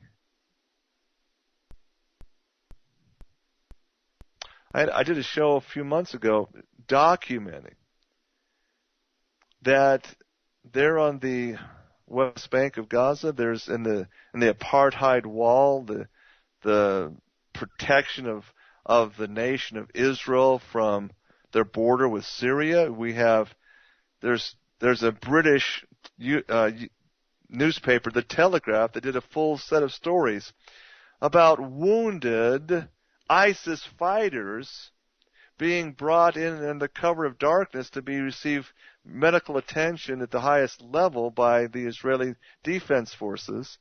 Speaker 4: I did a show a few months ago documenting that there on the West Bank of Gaza, there's in the apartheid wall, the protection of the nation of Israel from their border with Syria. There's a British newspaper, The Telegraph, that did a full set of stories about wounded ISIS fighters being brought in the cover of darkness to receive medical attention at the highest level by the Israeli Defense Forces,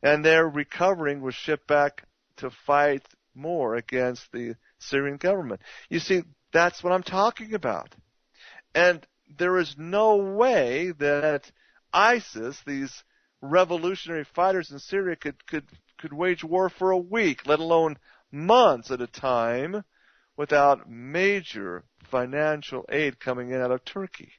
Speaker 4: and their recovering was shipped back to fight more against the Syrian government. You see, that's what I'm talking about. And there is no way that ISIS, these revolutionary fighters in Syria, could wage war for a week, let alone months at a time, without major financial aid coming in out of Turkey.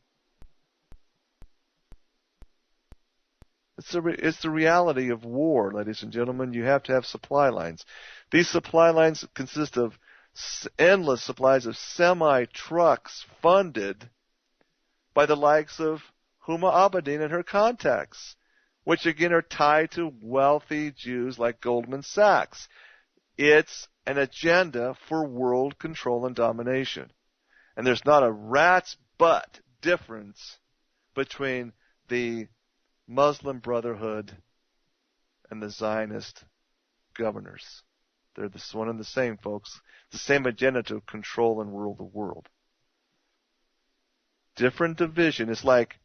Speaker 4: It's the reality of war, ladies and gentlemen. You have to have supply lines. These supply lines consist of endless supplies of semi-trucks funded by the likes of Huma Abedin and her contacts, which again are tied to wealthy Jews like Goldman Sachs. It's an agenda for world control and domination. And there's not a rat's butt difference between the Muslim Brotherhood and the Zionist governors. They're one and the same, folks. The same agenda to control and rule the world. Different division is like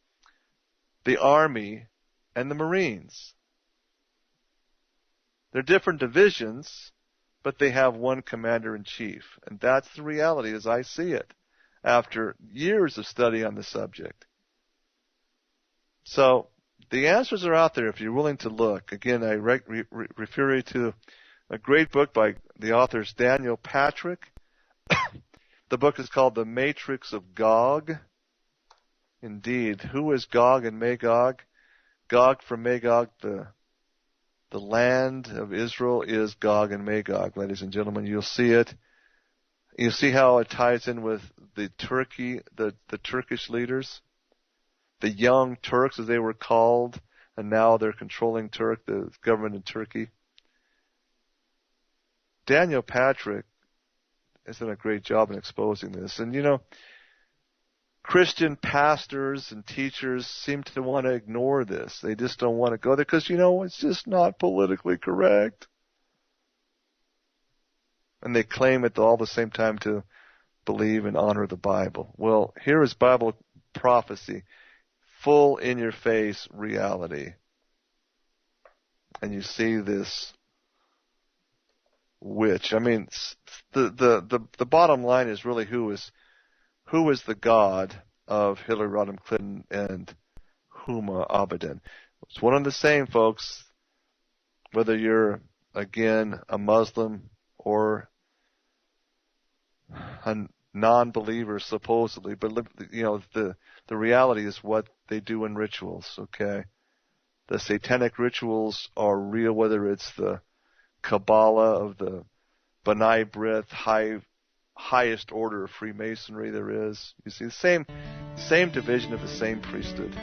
Speaker 4: the Army and the Marines. They're different divisions, but they have one commander-in-chief. And that's the reality as I see it after years of study on the subject. So the answers are out there if you're willing to look. Again, I refer you to a great book by the authors Daniel Patrick. The book is called The Matrix of Gog. Indeed, who is Gog and Magog? Gog from Magog, the land of Israel is Gog and Magog, ladies and gentlemen. You'll see it. You'll see how it ties in with the Turkish leaders, the young Turks as they were called, and now they're controlling the government in Turkey. Daniel Patrick has done a great job in exposing this. And you know, Christian pastors and teachers seem to want to ignore this. They just don't want to go there because, you know, it's just not politically correct. And they claim at all the same time to believe and honor the Bible. Well, here is Bible prophecy, full in-your-face reality. And you see this witch. I mean, the bottom line is really who is the God of Hillary Rodham Clinton and Huma Abedin. It's one and the same, folks, whether you're, again, a Muslim or a non-believer, supposedly. But, you know, the reality is what they do in rituals, okay? The satanic rituals are real, whether it's the Kabbalah of the B'nai B'rith, highest order of Freemasonry there is. You see, the same division of the same priesthood.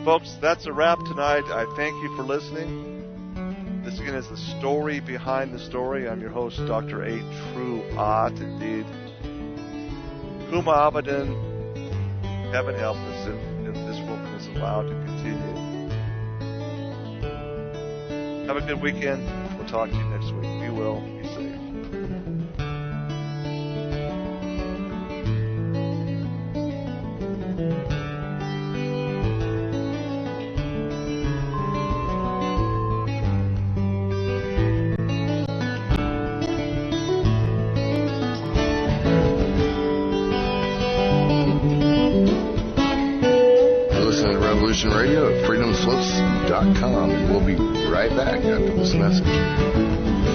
Speaker 4: Folks, that's a wrap tonight. I thank you for listening. This again is the story behind the story. I'm your host, Dr. A. True Ott, indeed. Huma Abedin, heaven help us if this woman is allowed to continue. Have a good weekend. We'll talk to you next week. Be well. Be safe.
Speaker 2: Radio at freedomslips.com, and we'll be right back after this message.